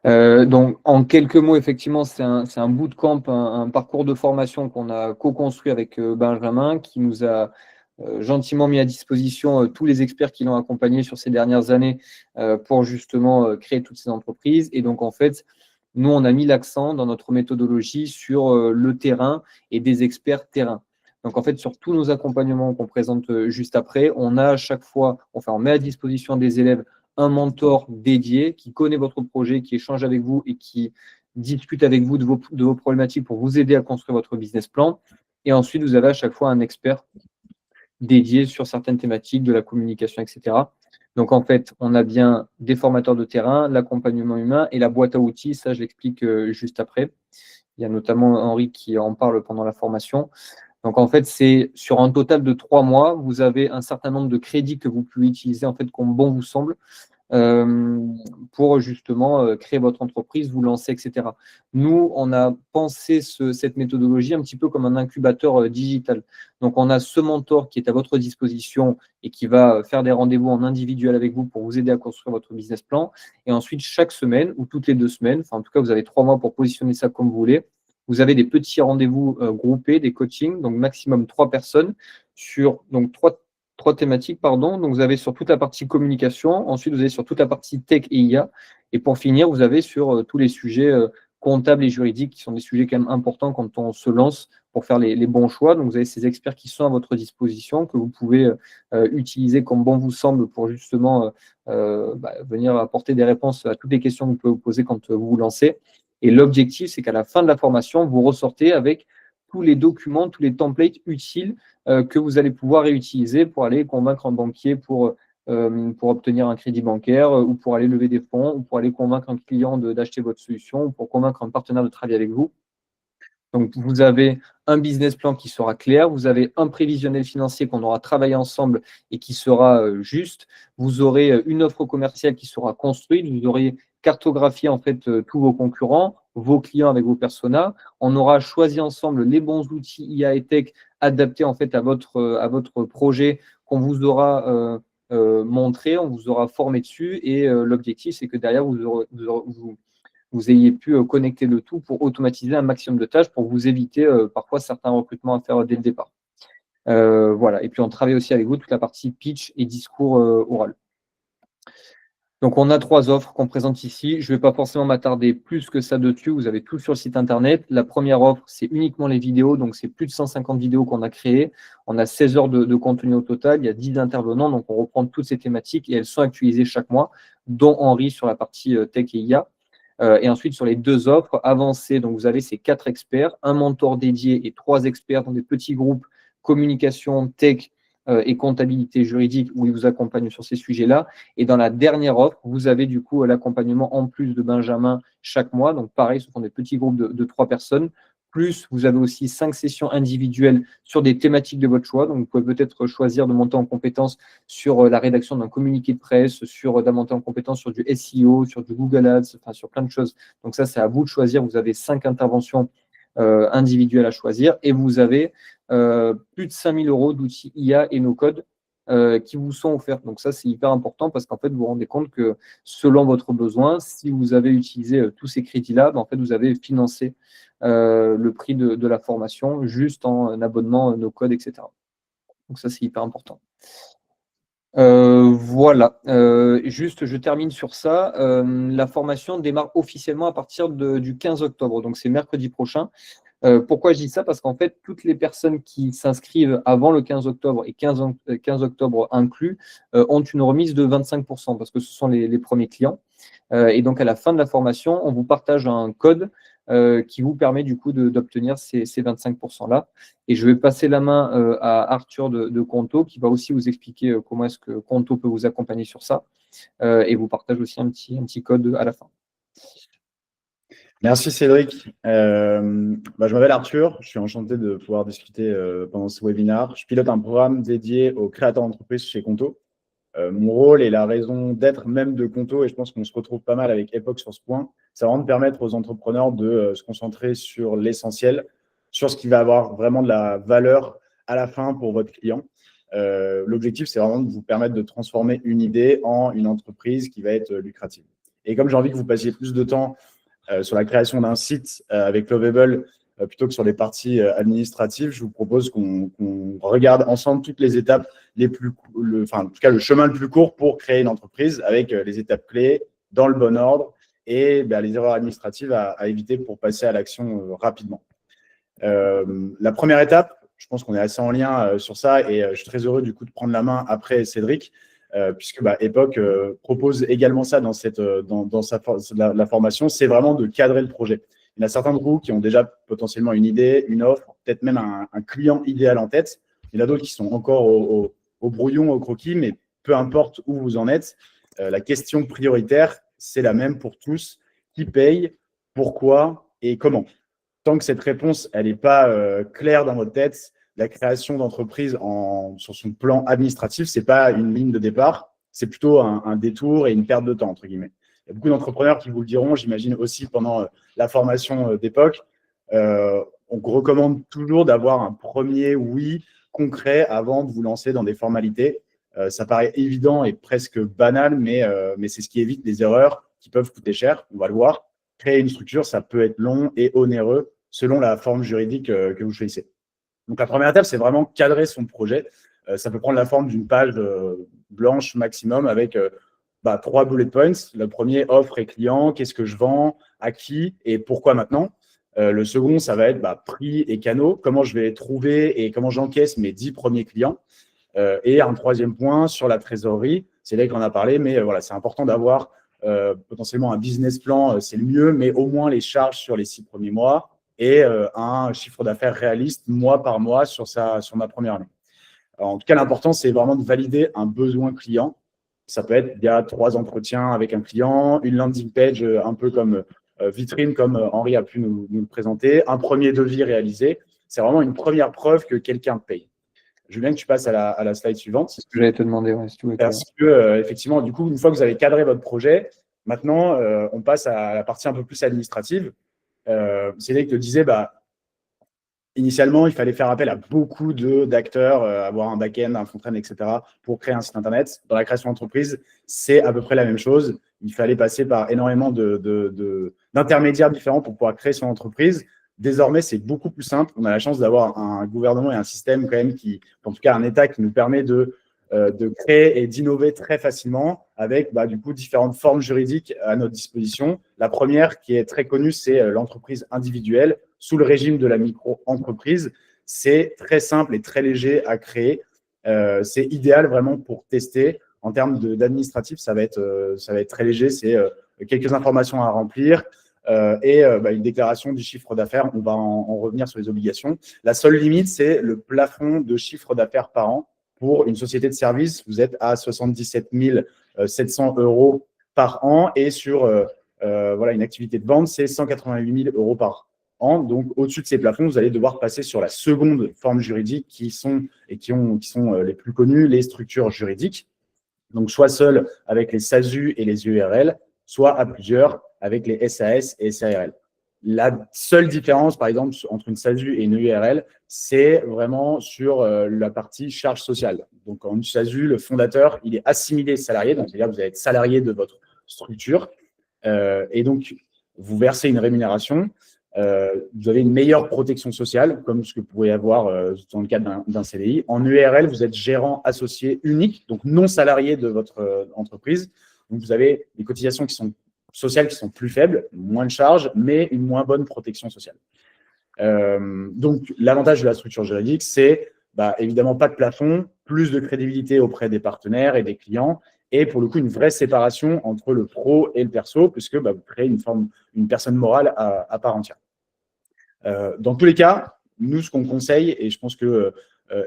Donc, en quelques mots, effectivement, c'est un bootcamp, un parcours de formation qu'on a co-construit avec Benjamin, qui nous a gentiment mis à disposition tous les experts qui l'ont accompagné sur ces dernières années pour justement créer toutes ces entreprises. Et donc, en fait, nous, on a mis l'accent dans notre méthodologie sur le terrain et des experts terrain. Donc, en fait, sur tous nos accompagnements qu'on présente juste après, on a à chaque fois, on met à disposition des élèves un mentor dédié qui connaît votre projet, qui échange avec vous et qui discute avec vous de vos problématiques pour vous aider à construire votre business plan. Et ensuite, vous avez à chaque fois un expert dédié sur certaines thématiques de la communication, etc. Donc, en fait, on a bien des formateurs de terrain, l'accompagnement humain et la boîte à outils. Ça, je l'explique juste après. Il y a notamment Henri qui en parle pendant la formation. Donc, en fait, c'est sur un total de 3 mois, vous avez un certain nombre de crédits que vous pouvez utiliser en fait comme bon vous semble euh, pour justement créer votre entreprise, vous lancer, etc. Nous, on a pensé cette méthodologie un petit peu comme un incubateur digital. Donc, on a ce mentor qui est à votre disposition et qui va faire des rendez-vous en individuel avec vous pour vous aider à construire votre business plan. Et ensuite, chaque semaine ou toutes les 2 semaines, enfin, en tout cas, vous avez 3 mois pour positionner ça comme vous voulez. Vous avez des petits rendez-vous groupés, des coachings, donc maximum 3 personnes sur donc 3 thématiques, pardon. Donc, vous avez sur toute la partie communication, ensuite, vous avez sur toute la partie tech et IA, et pour finir, vous avez sur tous les sujets comptables et juridiques, qui sont des sujets quand même importants quand on se lance pour faire les bons choix. Donc, vous avez ces experts qui sont à votre disposition, que vous pouvez utiliser comme bon vous semble pour justement venir apporter des réponses à toutes les questions que vous pouvez vous poser quand vous vous lancez. Et l'objectif, c'est qu'à la fin de la formation, vous ressortez avec tous les documents, tous les templates utiles que vous allez pouvoir réutiliser pour aller convaincre un banquier pour obtenir un crédit bancaire ou pour aller lever des fonds ou pour aller convaincre un client d'acheter votre solution ou pour convaincre un partenaire de travailler avec vous. Donc, vous avez un business plan qui sera clair, vous avez un prévisionnel financier qu'on aura travaillé ensemble et qui sera juste, vous aurez une offre commerciale qui sera construite, vous aurez cartographié en fait tous vos concurrents, vos clients avec vos personas, on aura choisi ensemble les bons outils IA et tech adaptés en fait à votre projet qu'on vous aura montré, on vous aura formé dessus et l'objectif c'est que derrière vous ayez pu connecter le tout pour automatiser un maximum de tâches pour vous éviter parfois certains recrutements à faire dès le départ. Voilà. Et puis, on travaille aussi avec vous toute la partie pitch et discours oral. Donc, on a 3 offres qu'on présente ici. Je ne vais pas forcément m'attarder plus que ça dessus. Vous avez tout sur le site internet. La première offre, c'est uniquement les vidéos. Donc, c'est plus de 150 vidéos qu'on a créées. On a 16 heures de contenu au total. Il y a 10 intervenants. Donc, on reprend toutes ces thématiques et elles sont actualisées chaque mois, dont Henri sur la partie tech et IA. Et ensuite, sur les 2 offres avancées, donc vous avez ces 4 experts, un mentor dédié et 3 experts dans des petits groupes communication, tech et comptabilité juridique où ils vous accompagnent sur ces sujets-là. Et dans la dernière offre, vous avez du coup l'accompagnement en plus de Benjamin chaque mois. Donc pareil, ce sont des petits groupes de 3 personnes. Plus, vous avez aussi 5 sessions individuelles sur des thématiques de votre choix. Donc, vous pouvez peut-être choisir de monter en compétence sur la rédaction d'un communiqué de presse, sur de monter en compétence sur du SEO, sur du Google Ads, enfin sur plein de choses. Donc ça, c'est à vous de choisir. Vous avez 5 interventions individuelles à choisir et vous avez plus de 5 000 € d'outils IA et no-code qui vous sont offerts. Donc ça, c'est hyper important parce qu'en fait, vous vous rendez compte que selon votre besoin, si vous avez utilisé tous ces crédits-là, en fait, vous avez financé le prix de la formation juste en abonnement no-code, etc. Donc ça, c'est hyper important. Voilà. Juste, je termine sur ça. La formation démarre officiellement à partir du 15 octobre, donc c'est mercredi prochain. Pourquoi je dis ça? Parce qu'en fait, toutes les personnes qui s'inscrivent avant le 15 octobre et 15 octobre inclus ont une remise de 25% parce que ce sont les premiers clients. Et donc, à la fin de la formation, on vous partage un code qui vous permet du coup d'obtenir ces 25%-là. Et je vais passer la main à Arthur de Conto qui va aussi vous expliquer comment est-ce que Conto peut vous accompagner sur ça. et vous partage aussi un petit code à la fin. Merci Cédric. Je m'appelle Arthur, je suis enchanté de pouvoir discuter pendant ce webinaire. Je pilote un programme dédié aux créateurs d'entreprises chez Conto. Mon rôle et la raison d'être même de Conto, et je pense qu'on se retrouve pas mal avec Epoch sur ce point, c'est vraiment de permettre aux entrepreneurs de se concentrer sur l'essentiel, sur ce qui va avoir vraiment de la valeur à la fin pour votre client. L'objectif, c'est vraiment de vous permettre de transformer une idée en une entreprise qui va être lucrative. Et comme j'ai envie que vous passiez plus de temps sur la création d'un site avec Lovable plutôt que sur les parties administratives, je vous propose qu'on regarde ensemble toutes les étapes les plus, en tout cas le chemin le plus court pour créer une entreprise avec les étapes clés dans le bon ordre et les erreurs administratives à éviter pour passer à l'action rapidement. La première étape, je pense qu'on est assez en lien sur ça et je suis très heureux du coup de prendre la main après Cédric, puisque Epoch propose également ça dans la formation, c'est vraiment de cadrer le projet. Il y en a certains de vous qui ont déjà potentiellement une idée, une offre, peut-être même un client idéal en tête. Il y en a d'autres qui sont encore au brouillon, au croquis, mais peu importe où vous en êtes, la question prioritaire, c'est la même pour tous. Qui paye, pourquoi et comment? Tant que cette réponse elle n'est pas claire dans votre tête, la création d'entreprise sur son plan administratif, ce n'est pas une ligne de départ, c'est plutôt un détour et une perte de temps, entre guillemets. Il y a beaucoup d'entrepreneurs qui vous le diront, j'imagine aussi pendant la formation d'Epoch. On recommande toujours d'avoir un premier oui concret avant de vous lancer dans des formalités. Ça paraît évident et presque banal, mais c'est ce qui évite les erreurs qui peuvent coûter cher, on va le voir. Créer une structure, ça peut être long et onéreux selon la forme juridique que vous choisissez. Donc, la première étape, c'est vraiment cadrer son projet. Ça peut prendre la forme d'une page blanche maximum avec 3 bullet points. Le premier, offre et client, qu'est-ce que je vends, à qui et pourquoi maintenant. Le second, ça va être prix et canaux, comment je vais trouver et comment j'encaisse mes 10 premiers clients. Et un troisième point sur la trésorerie, c'est là qu'on en a parlé, mais voilà, c'est important d'avoir potentiellement un business plan, c'est le mieux, mais au moins les charges sur les 6 premiers mois et un chiffre d'affaires réaliste mois par mois sur ma première année. Alors, en tout cas, l'important, c'est vraiment de valider un besoin client. Ça peut être via 3 entretiens avec un client, une landing page un peu comme vitrine, comme Henri a pu nous le présenter, un premier devis réalisé. C'est vraiment une première preuve que quelqu'un paye. Je veux bien que tu passes à la slide suivante. C'est ce que j'allais te demander. Ouais, si tu veux. Parce que, effectivement, du coup, une fois que vous avez cadré votre projet, maintenant, on passe à la partie un peu plus administrative. Cédric te disait, initialement, il fallait faire appel à beaucoup d'acteurs, avoir un back-end, un front-end, etc. pour créer un site Internet. Dans la création d'entreprise, c'est à peu près la même chose. Il fallait passer par énormément d'intermédiaires différents pour pouvoir créer son entreprise. Désormais, c'est beaucoup plus simple. On a la chance d'avoir un gouvernement et un système quand même en tout cas un État qui nous permet de créer et d'innover très facilement avec du coup différentes formes juridiques à notre disposition. La première qui est très connue, c'est l'entreprise individuelle sous le régime de la micro-entreprise. C'est très simple et très léger à créer. C'est idéal vraiment pour tester. En termes d'administratif, ça va être très léger. C'est quelques informations à remplir et une déclaration du chiffre d'affaires. On va en revenir sur les obligations. La seule limite, c'est le plafond de chiffre d'affaires par an. Pour une société de service, vous êtes à 77 700 € par an et sur une activité de vente, c'est 188 000 € par an. Donc, au-dessus de ces plafonds, vous allez devoir passer sur la seconde forme juridique qui sont les plus connues, les structures juridiques. Donc, soit seul avec les SASU et les URL, soit à plusieurs avec les SAS et SARL. La seule différence, par exemple, entre une SASU et une URL, c'est vraiment sur la partie charge sociale. Donc, en une SASU, le fondateur, il est assimilé salarié, donc c'est-à-dire que vous allez être salarié de votre structure, et donc vous versez une rémunération. Vous avez une meilleure protection sociale, comme ce que vous pouvez avoir dans le cadre d'un CDI. En URL, vous êtes gérant associé unique, donc non salarié de votre entreprise. Donc, vous avez des cotisations sociales qui sont plus faibles, moins de charges, mais une moins bonne protection sociale. Donc, l'avantage de la structure juridique, c'est évidemment pas de plafond, plus de crédibilité auprès des partenaires et des clients, et pour le coup, une vraie séparation entre le pro et le perso, puisque vous créez une personne morale à part entière. Dans tous les cas, nous, ce qu'on conseille, et je pense que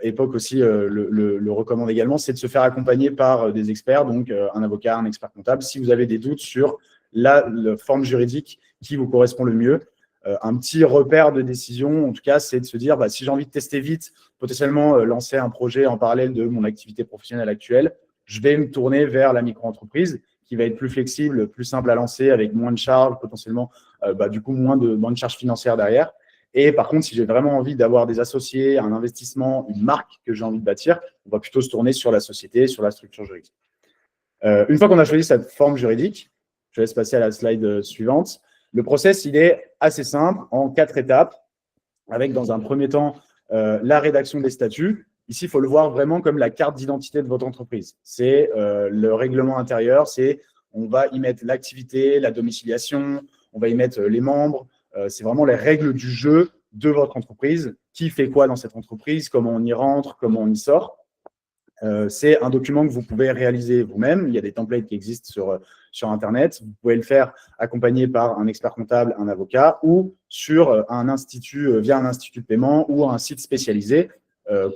Epoch aussi le recommande également, c'est de se faire accompagner par des experts, donc un avocat, un expert comptable, si vous avez des doutes sur la forme juridique qui vous correspond le mieux. Un petit repère de décision, en tout cas, c'est de se dire, si j'ai envie de tester vite, potentiellement lancer un projet en parallèle de mon activité professionnelle actuelle, je vais me tourner vers la micro-entreprise qui va être plus flexible, plus simple à lancer, avec moins de charges, potentiellement, du coup, moins de charges financières derrière. Et par contre, si j'ai vraiment envie d'avoir des associés, un investissement, une marque que j'ai envie de bâtir, on va plutôt se tourner sur la société, sur la structure juridique. Une fois qu'on a choisi cette forme juridique, je laisse passer à la slide suivante. Le process, il est assez simple, en 4 étapes, avec dans un premier temps la rédaction des statuts. Ici, il faut le voir vraiment comme la carte d'identité de votre entreprise. C'est le règlement intérieur, on va y mettre l'activité, la domiciliation, on va y mettre les membres. C'est vraiment les règles du jeu de votre entreprise. Qui fait quoi dans cette entreprise, comment on y rentre, comment on y sort. C'est un document que vous pouvez réaliser vous-même. Il y a des templates qui existent sur Internet. Vous pouvez le faire accompagné par un expert comptable, un avocat ou sur un institut, via un institut de paiement ou un site spécialisé.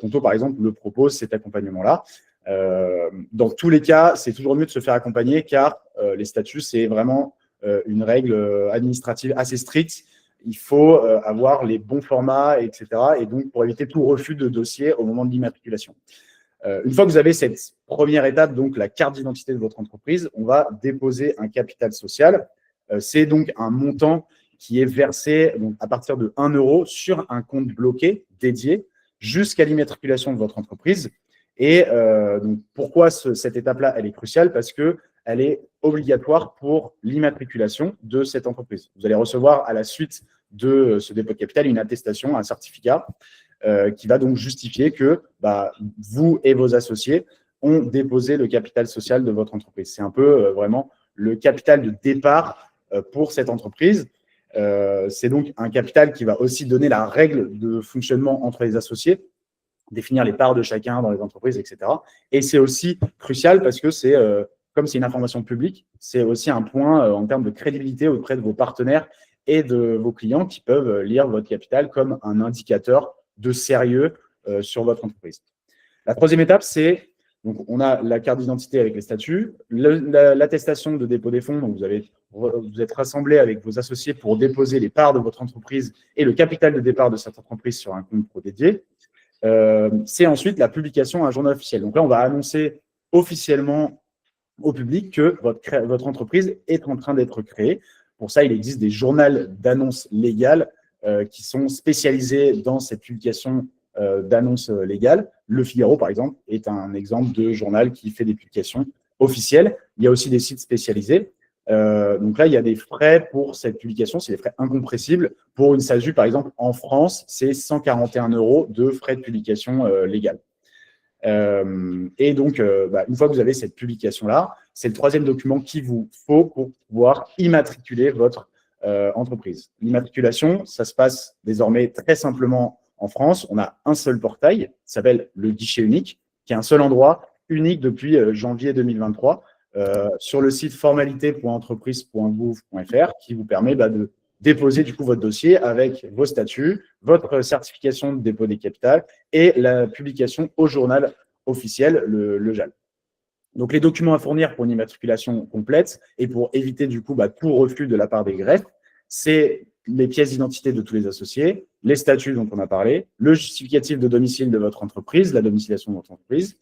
Conto, par exemple, le propose cet accompagnement-là. Dans tous les cas, c'est toujours mieux de se faire accompagner car les statuts, c'est vraiment une règle administrative assez stricte. Il faut avoir les bons formats, etc. Et donc, pour éviter tout refus de dossier au moment de l'immatriculation. Une fois que vous avez cette première étape, donc la carte d'identité de votre entreprise, on va déposer un capital social. C'est donc un montant qui est versé donc, à partir de 1 € sur un compte bloqué dédié jusqu'à l'immatriculation de votre entreprise. Et donc, pourquoi cette étape-là, elle est cruciale? Parce qu'elle est obligatoire pour l'immatriculation de cette entreprise. Vous allez recevoir à la suite de ce dépôt de capital une attestation, un certificat qui va donc justifier que vous et vos associés ont déposé le capital social de votre entreprise. C'est un peu vraiment le capital de départ pour cette entreprise. C'est donc un capital qui va aussi donner la règle de fonctionnement entre les associés, définir les parts de chacun dans les entreprises, etc. Et c'est aussi crucial parce que comme c'est une information publique, c'est aussi un point en termes de crédibilité auprès de vos partenaires et de vos clients qui peuvent lire votre capital comme un indicateur de sérieux sur votre entreprise. La troisième étape, c'est, donc on a la carte d'identité avec les statuts, l'attestation de dépôt des fonds, donc vous êtes rassemblés avec vos associés pour déposer les parts de votre entreprise et le capital de départ de cette entreprise sur un compte pro dédié. C'est ensuite la publication à un journal officiel. Donc là, on va annoncer officiellement au public que votre entreprise est en train d'être créée. Pour ça, il existe des journaux d'annonces légales qui sont spécialisés dans cette publication d'annonces légales. Le Figaro, par exemple, est un exemple de journal qui fait des publications officielles. Il y a aussi des sites spécialisés. Donc là, il y a des frais pour cette publication, c'est des frais incompressibles. Pour une SASU, par exemple, en France, c'est 141 € de frais de publication légale. Et donc, une fois que vous avez cette publication-là, c'est le troisième document qu'il vous faut pour pouvoir immatriculer votre entreprise. L'immatriculation, ça se passe désormais très simplement en France. On a un seul portail, qui s'appelle le guichet unique, qui est un seul endroit unique depuis janvier 2023, sur le site formalité.entreprise.gouv.fr, qui vous permet de déposer du coup votre dossier avec vos statuts, votre certification de dépôt des capitals et la publication au journal officiel, le JAL. Donc, les documents à fournir pour une immatriculation complète et pour éviter du coup tout refus de la part des greffes, c'est les pièces d'identité de tous les associés, les statuts dont on a parlé, le justificatif de domicile de votre entreprise, la domiciliation de votre entreprise,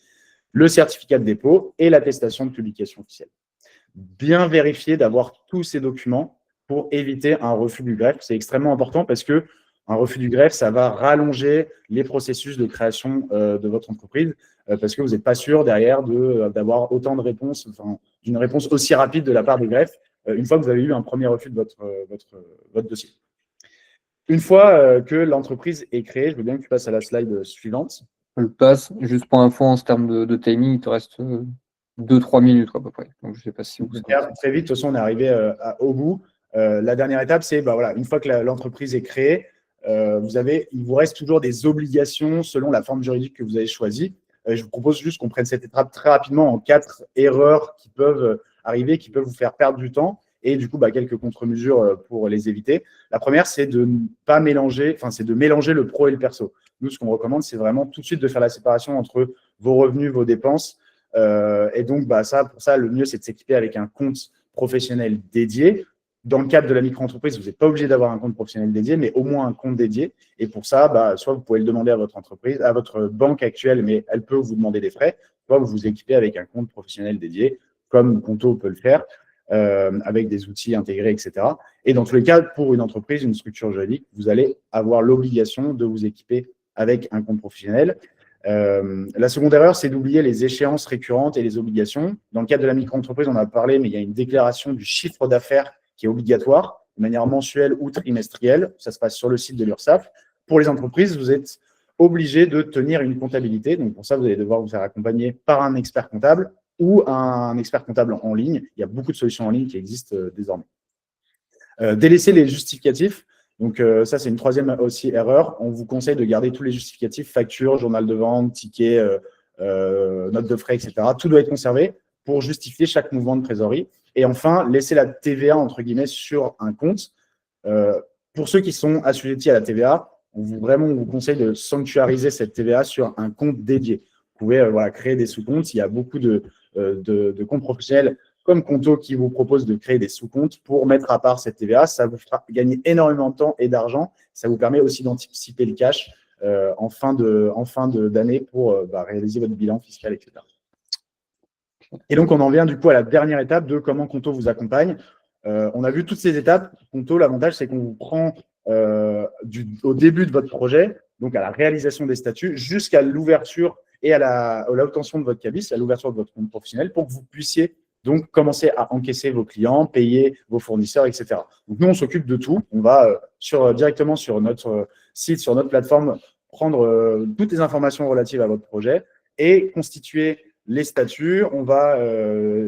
le certificat de dépôt et l'attestation de publication officielle. Bien vérifier d'avoir tous ces documents pour éviter un refus du greffe. C'est extrêmement important parce que un refus du greffe, ça va rallonger les processus de création de votre entreprise parce que vous n'êtes pas sûr derrière d'avoir autant de réponses, d'une réponse aussi rapide de la part des greffes une fois que vous avez eu un premier refus de votre dossier. Une fois que l'entreprise est créée, je veux bien que tu passes à la slide suivante. Je le passe. Juste pour info, en termes de timing, il te reste 2-3 minutes à peu près. Donc, je ne sais pas si vous... Très vite, de toute façon, on est arrivé au bout. La dernière étape, c'est une fois que l'entreprise est créée, il vous reste toujours des obligations selon la forme juridique que vous avez choisie. Je vous propose juste qu'on prenne cette étape très rapidement en 4 erreurs qui peuvent arriver, qui peuvent vous faire perdre du temps et du coup quelques contre-mesures pour les éviter. La première, c'est de ne pas mélanger, c'est de mélanger le pro et le perso. Nous, ce qu'on recommande, c'est vraiment tout de suite de faire la séparation entre vos revenus, vos dépenses. Et donc, pour ça, le mieux, c'est de s'équiper avec un compte professionnel dédié. Dans le cadre de la micro-entreprise, vous n'êtes pas obligé d'avoir un compte professionnel dédié, mais au moins un compte dédié. Et pour ça, soit vous pouvez le demander à votre entreprise, à votre banque actuelle, mais elle peut vous demander des frais, soit vous vous équipez avec un compte professionnel dédié, comme Conto peut le faire, avec des outils intégrés, etc. Et dans tous les cas, pour une entreprise, une structure juridique, vous allez avoir l'obligation de vous équiper avec un compte professionnel. La seconde erreur, c'est d'oublier les échéances récurrentes et les obligations. Dans le cadre de la micro-entreprise, on en a parlé, mais il y a une déclaration du chiffre d'affaires qui est obligatoire, de manière mensuelle ou trimestrielle. Ça se passe sur le site de l'URSSAF. Pour les entreprises, vous êtes obligé de tenir une comptabilité. Donc, pour ça, vous allez devoir vous faire accompagner par un expert comptable ou un expert comptable en ligne. Il y a beaucoup de solutions en ligne qui existent désormais. Délaisser les justificatifs. Donc, ça, c'est une troisième aussi erreur. On vous conseille de garder tous les justificatifs, factures, journal de vente, tickets, notes de frais, etc. Tout doit être conservé pour justifier chaque mouvement de trésorerie. Et enfin, laisser la TVA, entre guillemets, sur un compte. Pour ceux qui sont assujettis à la TVA, on vous conseille de sanctuariser cette TVA sur un compte dédié. Vous pouvez créer des sous-comptes. Il y a beaucoup de comptes professionnels comme Conto qui vous propose de créer des sous-comptes pour mettre à part cette TVA. Ça vous fera gagner énormément de temps et d'argent. Ça vous permet aussi d'anticiper le cash en fin d'année pour réaliser votre bilan fiscal, etc. Et donc, on en vient du coup à la dernière étape de comment Conto vous accompagne. On a vu toutes ces étapes. Conto, l'avantage, c'est qu'on vous prend au début de votre projet, donc à la réalisation des statuts, jusqu'à l'ouverture et à l'obtention de votre cabis, à l'ouverture de votre compte professionnel, pour que vous puissiez donc commencer à encaisser vos clients, payer vos fournisseurs, etc. Donc, nous, on s'occupe de tout. On va directement sur notre site, sur notre plateforme, prendre toutes les informations relatives à votre projet et constituer les statuts. On va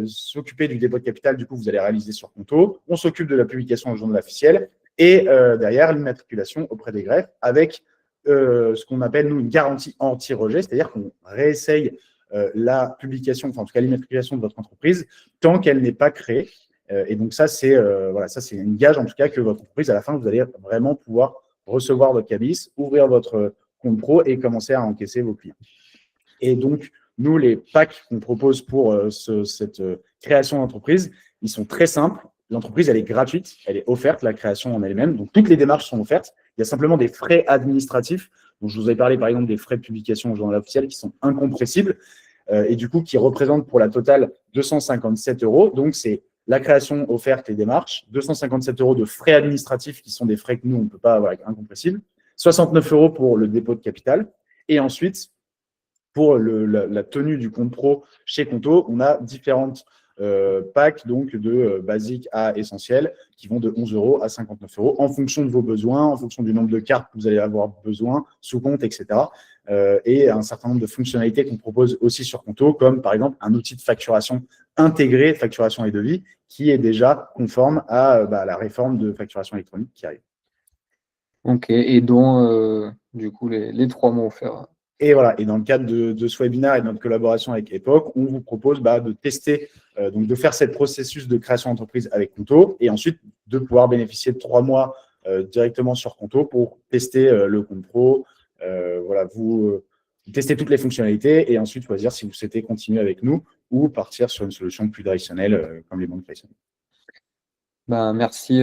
s'occuper du dépôt de capital, du coup, vous allez réaliser sur Conto. On s'occupe de la publication au journal officiel et derrière, l'immatriculation auprès des greffes avec ce qu'on appelle, nous, une garantie anti-rejet, c'est-à-dire qu'on réessaye la publication, enfin en tout cas l'immatriculation de votre entreprise, tant qu'elle n'est pas créée. Et donc ça, c'est une gage en tout cas que votre entreprise, à la fin, vous allez vraiment pouvoir recevoir votre cabis, ouvrir votre compte pro et commencer à encaisser vos clients. Et donc, nous, les packs qu'on propose pour cette création d'entreprise, ils sont très simples. L'entreprise, elle est gratuite, elle est offerte, la création en elle-même. Donc, toutes les démarches sont offertes. Il y a simplement des frais administratifs. Donc, je vous avais parlé, par exemple, des frais de publication au journal officiel qui sont incompressibles et du coup, qui représentent pour la totale 257 €. Donc, c'est la création offerte et démarches, 257 € de frais administratifs qui sont des frais que nous, on ne peut pas avoir incompressibles, 69 € pour le dépôt de capital. Et ensuite, pour la tenue du compte pro chez Conto, on a différentes packs donc de basique à essentiel qui vont de 11 € à 59 € en fonction de vos besoins, en fonction du nombre de cartes que vous allez avoir besoin, sous compte, etc. Et un certain nombre de fonctionnalités qu'on propose aussi sur Conto, comme par exemple un outil de facturation intégré, facturation et devis, qui est déjà conforme à la réforme de facturation électronique qui arrive. Ok, et dont du coup les 3 mots offerts. Et voilà, et dans le cadre de ce webinaire et de notre collaboration avec Epoch, on vous propose de tester, donc de faire ce processus de création d'entreprise avec Conto et ensuite de pouvoir bénéficier de 3 mois directement sur Conto pour tester le compte pro, vous testez toutes les fonctionnalités et ensuite choisir si vous souhaitez continuer avec nous ou partir sur une solution plus traditionnelle comme les banques traditionnelles. Merci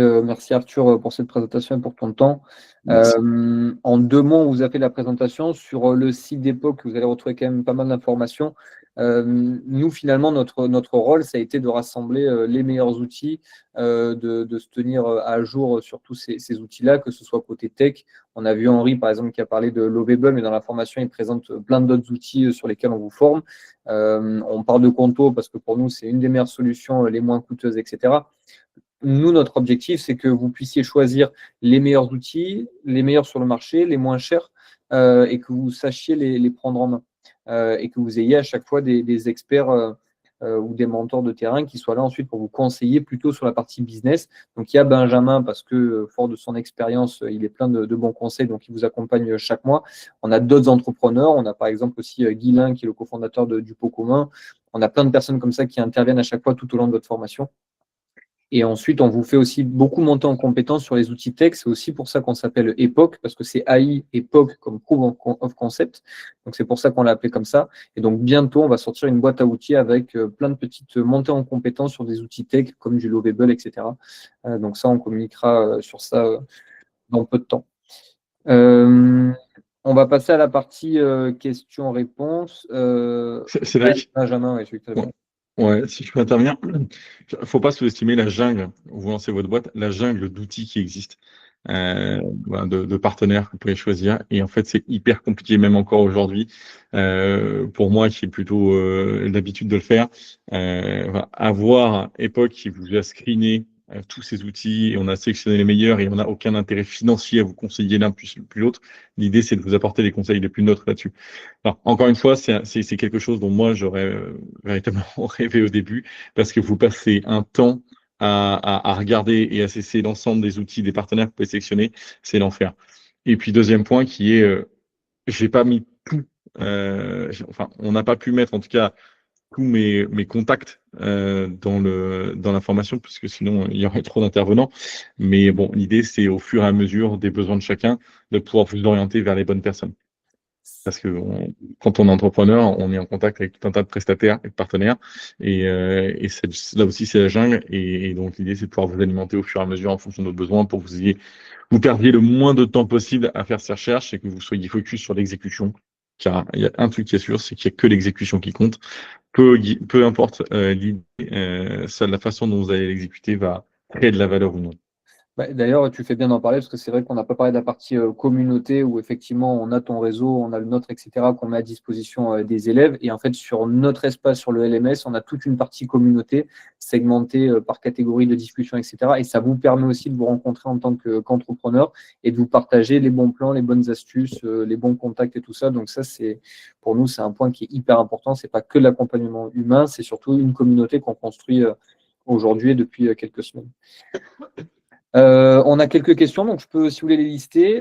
Arthur pour cette présentation et pour ton temps. En 2 mots, on vous a fait la présentation. Sur le site d'Epoch, vous allez retrouver quand même pas mal d'informations. Nous, finalement, notre rôle, ça a été de rassembler les meilleurs outils, de se tenir à jour sur tous ces outils-là, que ce soit côté tech. On a vu Henri, par exemple, qui a parlé de Lovable, mais dans la formation, il présente plein d'autres outils sur lesquels on vous forme. On parle de Conto parce que pour nous, c'est une des meilleures solutions, les moins coûteuses, etc. Nous, notre objectif, c'est que vous puissiez choisir les meilleurs outils, les meilleurs sur le marché, les moins chers, et que vous sachiez les prendre en main. Et que vous ayez à chaque fois des experts ou des mentors de terrain qui soient là ensuite pour vous conseiller plutôt sur la partie business. Donc, il y a Benjamin, parce que fort de son expérience, il est plein de bons conseils, donc il vous accompagne chaque mois. On a d'autres entrepreneurs. On a par exemple aussi Guilain, qui est le cofondateur du Pot Commun. On a plein de personnes comme ça qui interviennent à chaque fois tout au long de votre formation. Et ensuite, on vous fait aussi beaucoup monter en compétence sur les outils tech. C'est aussi pour ça qu'on s'appelle Epoch, parce que c'est AI, Epoch comme Proof of Concept. Donc, c'est pour ça qu'on l'a appelé comme ça. Et donc, bientôt, on va sortir une boîte à outils avec plein de petites montées en compétences sur des outils tech comme du Lovable, etc. Donc, ça, on communiquera sur ça dans peu de temps. On va passer à la partie questions-réponses. Cédric, Benjamin, oui, celui que tu avais. ouais, si je peux intervenir, il ne faut pas sous-estimer la jungle, où vous lancez votre boîte, la jungle d'outils qui existent, voilà, de partenaires que vous pouvez choisir. Et en fait, c'est hyper compliqué, même encore aujourd'hui, pour moi qui ai plutôt l'habitude de le faire. Voilà, avoir Epoch qui vous a screené tous ces outils, et on a sélectionné les meilleurs, et on n'a aucun intérêt financier à vous conseiller l'un plus l'autre. L'idée, c'est de vous apporter les conseils les plus neutres là-dessus. Alors, encore une fois, c'est quelque chose dont moi, j'aurais véritablement rêvé au début, parce que vous passez un temps à regarder et à cesser l'ensemble des outils, des partenaires que vous pouvez sélectionner, c'est l'enfer. Et puis, deuxième point qui est, j'ai pas mis tout, enfin, on n'a pas pu mettre, en tout cas, tous mes contacts dans la formation, parce que sinon, il y aurait trop d'intervenants. Mais bon, l'idée, c'est au fur et à mesure des besoins de chacun, de pouvoir vous orienter vers les bonnes personnes. Parce que quand on est entrepreneur, on est en contact avec tout un tas de prestataires et de partenaires. Et là aussi, c'est la jungle. Et donc, l'idée, c'est de pouvoir vous alimenter au fur et à mesure en fonction de vos besoins pour que vous perdiez le moins de temps possible à faire ces recherches et que vous soyez focus sur l'exécution. Car il y a un truc qui est sûr, c'est qu'il n'y a que l'exécution qui compte. Peu importe l'idée, seule la façon dont vous allez l'exécuter va créer de la valeur ou non. D'ailleurs, tu fais bien d'en parler parce que c'est vrai qu'on n'a pas parlé de la partie communauté où effectivement on a ton réseau, on a le nôtre, etc., qu'on met à disposition des élèves. Et en fait, sur notre espace, sur le LMS, on a toute une partie communauté segmentée par catégorie de discussion, etc. Et ça vous permet aussi de vous rencontrer en tant qu'entrepreneur et de vous partager les bons plans, les bonnes astuces, les bons contacts et tout ça. Donc ça, pour nous, c'est un point qui est hyper important. C'est pas que l'accompagnement humain, c'est surtout une communauté qu'on construit aujourd'hui et depuis quelques semaines. On a quelques questions, donc je peux, si vous voulez, les lister.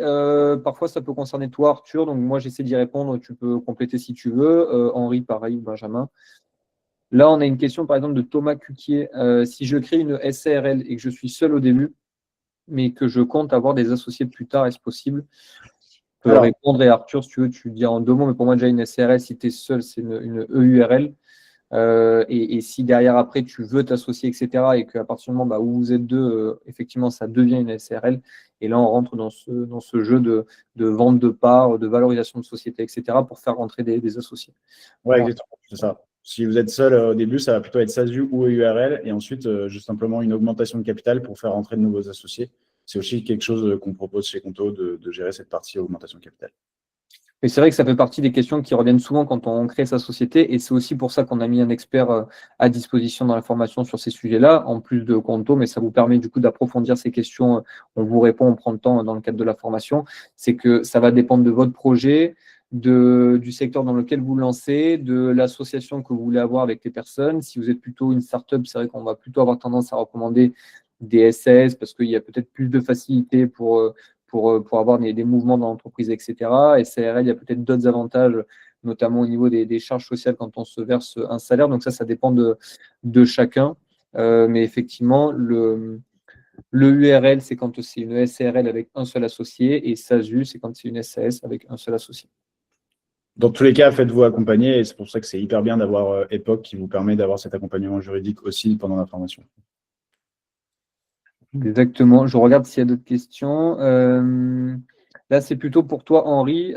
Parfois, ça peut concerner toi, Arthur. Donc, moi, j'essaie d'y répondre. Tu peux compléter si tu veux. Henri, pareil, ou Benjamin. Là, on a une question, par exemple, de Thomas Cuquier. Si je crée une SARL et que je suis seul au début, mais que je compte avoir des associés plus tard, est-ce possible? Je peux répondre. Et Arthur, si tu veux, tu dis en 2 mots. Mais pour moi, déjà, une SARL, si tu es seul, c'est une EURL. Et si derrière, après, tu veux t'associer, etc., et qu'à partir du moment où vous êtes deux, effectivement, ça devient une SARL. Et là, on rentre dans ce jeu de vente de parts, de valorisation de société, etc., pour faire rentrer des associés. Ouais, exactement, c'est ça. Si vous êtes seul au début, ça va plutôt être SASU ou EURL, et ensuite, juste simplement une augmentation de capital pour faire rentrer de nouveaux associés. C'est aussi quelque chose qu'on propose chez Conto, de gérer cette partie augmentation de capital. Et c'est vrai que ça fait partie des questions qui reviennent souvent quand on crée sa société, et c'est aussi pour ça qu'on a mis un expert à disposition dans la formation sur ces sujets-là, en plus de Conto, mais ça vous permet du coup d'approfondir ces questions. On vous répond, on prend le temps dans le cadre de la formation. C'est que ça va dépendre de votre projet, du secteur dans lequel vous lancez, de l'association que vous voulez avoir avec les personnes. Si vous êtes plutôt une startup, c'est vrai qu'on va plutôt avoir tendance à recommander des SAS parce qu'il y a peut-être plus de facilité pour avoir des mouvements dans l'entreprise, etc. Et SARL, il y a peut-être d'autres avantages, notamment au niveau des charges sociales quand on se verse un salaire. Donc ça dépend de chacun. Mais effectivement, le URL, c'est quand c'est une SARL avec un seul associé, et SASU, c'est quand c'est une SAS avec un seul associé. Dans tous les cas, faites-vous accompagner, et c'est pour ça que c'est hyper bien d'avoir Epoch qui vous permet d'avoir cet accompagnement juridique aussi pendant la formation. Exactement. Je regarde s'il y a d'autres questions. Là, c'est plutôt pour toi, Henri.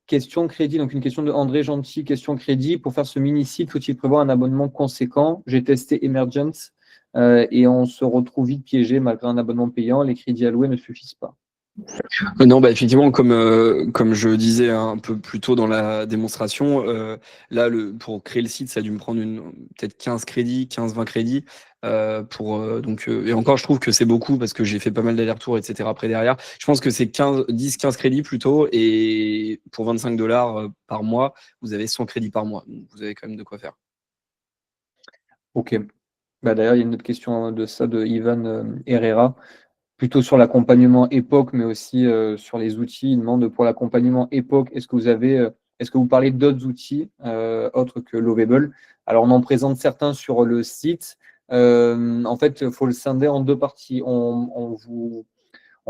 Question crédit, donc une question de André Gentil. Question crédit. Pour faire ce mini-site, faut-il prévoir un abonnement conséquent? J'ai testé Emergence et on se retrouve vite piégé malgré un abonnement payant. Les crédits alloués ne suffisent pas. Non, effectivement, comme je disais un peu plus tôt dans la démonstration, là, pour créer le site, ça a dû me prendre peut-être 15-20 crédits. Et encore, je trouve que c'est beaucoup parce que j'ai fait pas mal d'allers-retours, etc. après derrière. Je pense que c'est 10-15 crédits plutôt. Et pour 25 $ par mois, vous avez 100 crédits par mois. Donc, vous avez quand même de quoi faire. Ok. D'ailleurs, il y a une autre question de ça, de Ivan Herrera. Plutôt sur l'accompagnement Epoch, mais aussi sur les outils. Il demande pour l'accompagnement Epoch, est-ce que vous parlez d'autres outils autres que Lovable? Alors, on en présente certains sur le site. En fait, il faut le scinder en deux parties. On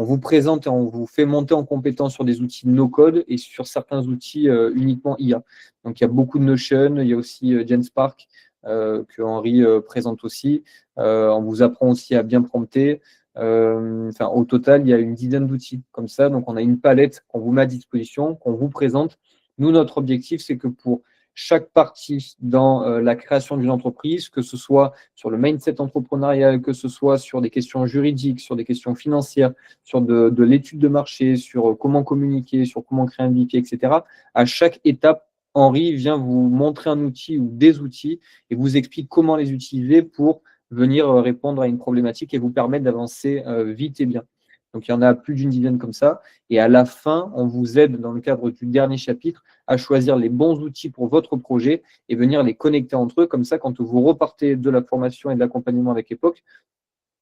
vous présente et on vous fait monter en compétence sur des outils no-code et sur certains outils uniquement IA. Donc, il y a beaucoup de Notion, il y a aussi GenSpark que Henri présente aussi. On vous apprend aussi à bien prompter. Au total, il y a une dizaine d'outils comme ça. Donc, on a une palette qu'on vous met à disposition, qu'on vous présente. Nous, notre objectif, c'est que pour chaque partie dans la création d'une entreprise, que ce soit sur le mindset entrepreneurial, que ce soit sur des questions juridiques, sur des questions financières, sur de l'étude de marché, sur comment communiquer, sur comment créer un MVP, etc. À chaque étape, Henri vient vous montrer un outil ou des outils et vous explique comment les utiliser pour venir répondre à une problématique et vous permettre d'avancer vite et bien. Donc, il y en a plus d'une dizaine comme ça. Et à la fin, on vous aide, dans le cadre du dernier chapitre, à choisir les bons outils pour votre projet et venir les connecter entre eux. Comme ça, quand vous repartez de la formation et de l'accompagnement avec Epoch,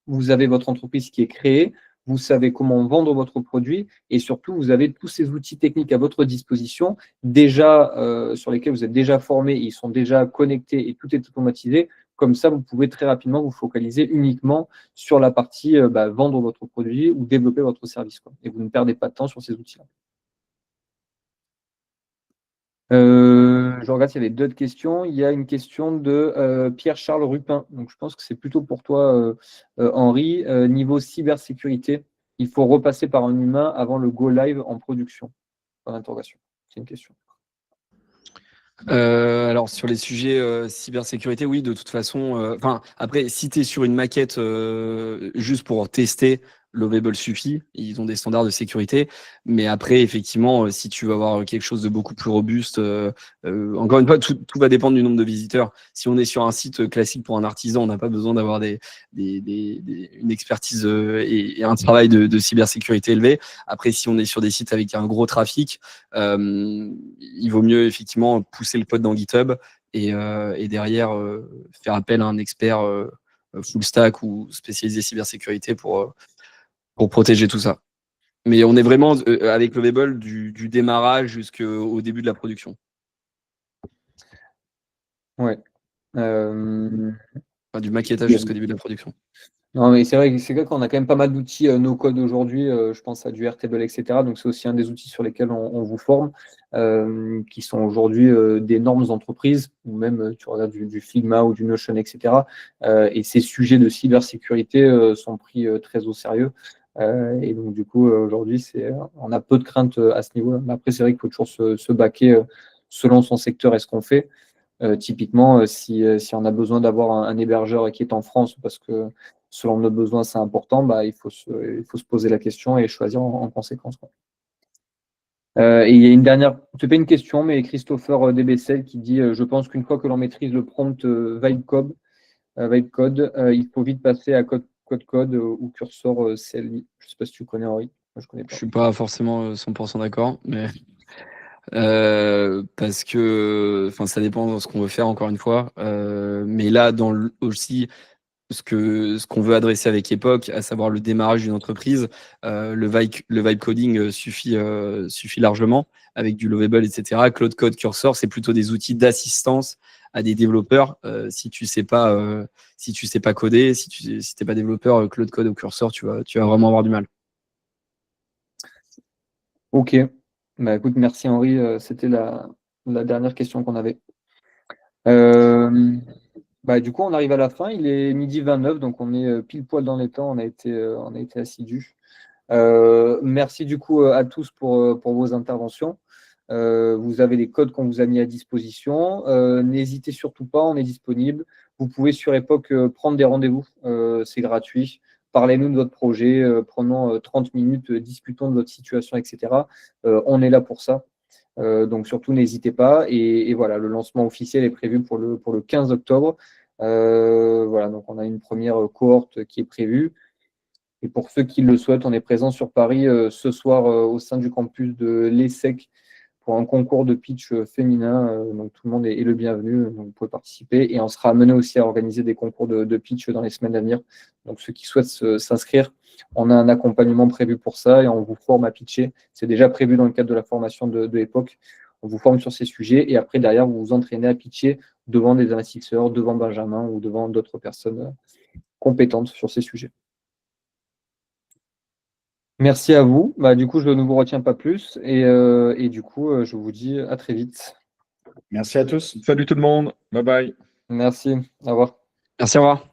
vous avez votre entreprise qui est créée, vous savez comment vendre votre produit et surtout, vous avez tous ces outils techniques à votre disposition, déjà sur lesquels vous êtes déjà formé, ils sont déjà connectés et tout est automatisé. Comme ça, vous pouvez très rapidement vous focaliser uniquement sur la partie vendre votre produit ou développer votre service, quoi. Et vous ne perdez pas de temps sur ces outils-là. Je regarde s'il y avait d'autres questions. Il y a une question de Pierre-Charles Rupin. Donc, je pense que c'est plutôt pour toi, Henri. Niveau cybersécurité, il faut repasser par un humain avant le go live en production. Point d'interrogation. C'est une question. Alors sur les sujets cybersécurité, oui, de toute façon. Après, si tu es sur une maquette juste pour tester, Lovable suffit. Ils ont des standards de sécurité. Mais après, effectivement, si tu veux avoir quelque chose de beaucoup plus robuste, encore une fois, tout va dépendre du nombre de visiteurs. Si on est sur un site classique pour un artisan, on n'a pas besoin d'avoir une expertise et un travail de cybersécurité élevé. Après, si on est sur des sites avec un gros trafic, il vaut mieux effectivement pousser le code dans GitHub et derrière faire appel à un expert full stack ou spécialisé cybersécurité pour protéger tout ça. Mais on est vraiment avec Lovable du démarrage jusqu'au début de la production. Ouais. Du maquettage jusqu'au début de la production. Non, mais c'est vrai qu'on a quand même pas mal d'outils no-code aujourd'hui. Je pense à du Airtable, etc. Donc, c'est aussi un des outils sur lesquels on vous forme, qui sont aujourd'hui d'énormes entreprises, ou même tu regardes du Figma ou du Notion, etc. Et ces sujets de cybersécurité sont pris très au sérieux. Et donc, du coup, aujourd'hui, on a peu de crainte à ce niveau-là. Mais après, c'est vrai qu'il faut toujours se baquer selon son secteur et ce qu'on fait. Typiquement, si on a besoin d'avoir un hébergeur qui est en France, parce que selon nos besoins, c'est important, il faut se poser la question et choisir en conséquence, quoi. Et il y a une dernière, c'est pas une question, mais Christopher Debessel qui dit je pense qu'une fois que l'on maîtrise le prompt Vibecode, il faut vite passer à code ou curseur CLI. Je ne sais pas si tu connais, Henri. Moi, je connais pas. Je suis pas forcément 100% d'accord, mais parce que ça dépend de ce qu'on veut faire, encore une fois. Mais là, aussi ce qu'on veut adresser avec Epoch, à savoir le démarrage d'une entreprise, le vibe coding suffit largement avec du Lovable, etc. Cloud Code, Cursor, c'est plutôt des outils d'assistance à des développeurs. Si tu sais pas coder, si tu n'es pas développeur, Cloud Code ou Cursor, tu vas vraiment avoir du mal. Ok. Écoute, merci Henri. C'était la dernière question qu'on avait. Du coup, on arrive à la fin. Il est 12h29, donc on est pile poil dans les temps. On a été assidus. Merci du coup à tous pour vos interventions. Vous avez les codes qu'on vous a mis à disposition. N'hésitez surtout pas, on est disponible. Vous pouvez sur Epoch prendre des rendez-vous. C'est gratuit. Parlez-nous de votre projet. Prenons 30 minutes, discutons de votre situation, etc. On est là pour ça. Donc surtout, n'hésitez pas. Et voilà, le lancement officiel est prévu pour le 15 octobre. Voilà, donc on a une première cohorte qui est prévue. Et pour ceux qui le souhaitent, on est présent sur Paris ce soir au sein du campus de l'ESSEC pour un concours de pitch féminin. Donc tout le monde est le bienvenu, donc vous pouvez participer. Et on sera amené aussi à organiser des concours de pitch dans les semaines à venir. Donc ceux qui souhaitent s'inscrire, on a un accompagnement prévu pour ça et on vous forme à pitcher. C'est déjà prévu dans le cadre de la formation de Epoch. On vous forme sur ces sujets et après, derrière, vous vous entraînez à pitcher devant des investisseurs, devant Benjamin ou devant d'autres personnes compétentes sur ces sujets. Merci à vous. Du coup, je ne vous retiens pas plus et du coup, je vous dis à très vite. Merci à tous. Salut tout le monde. Bye bye. Merci. Au revoir. Merci, au revoir.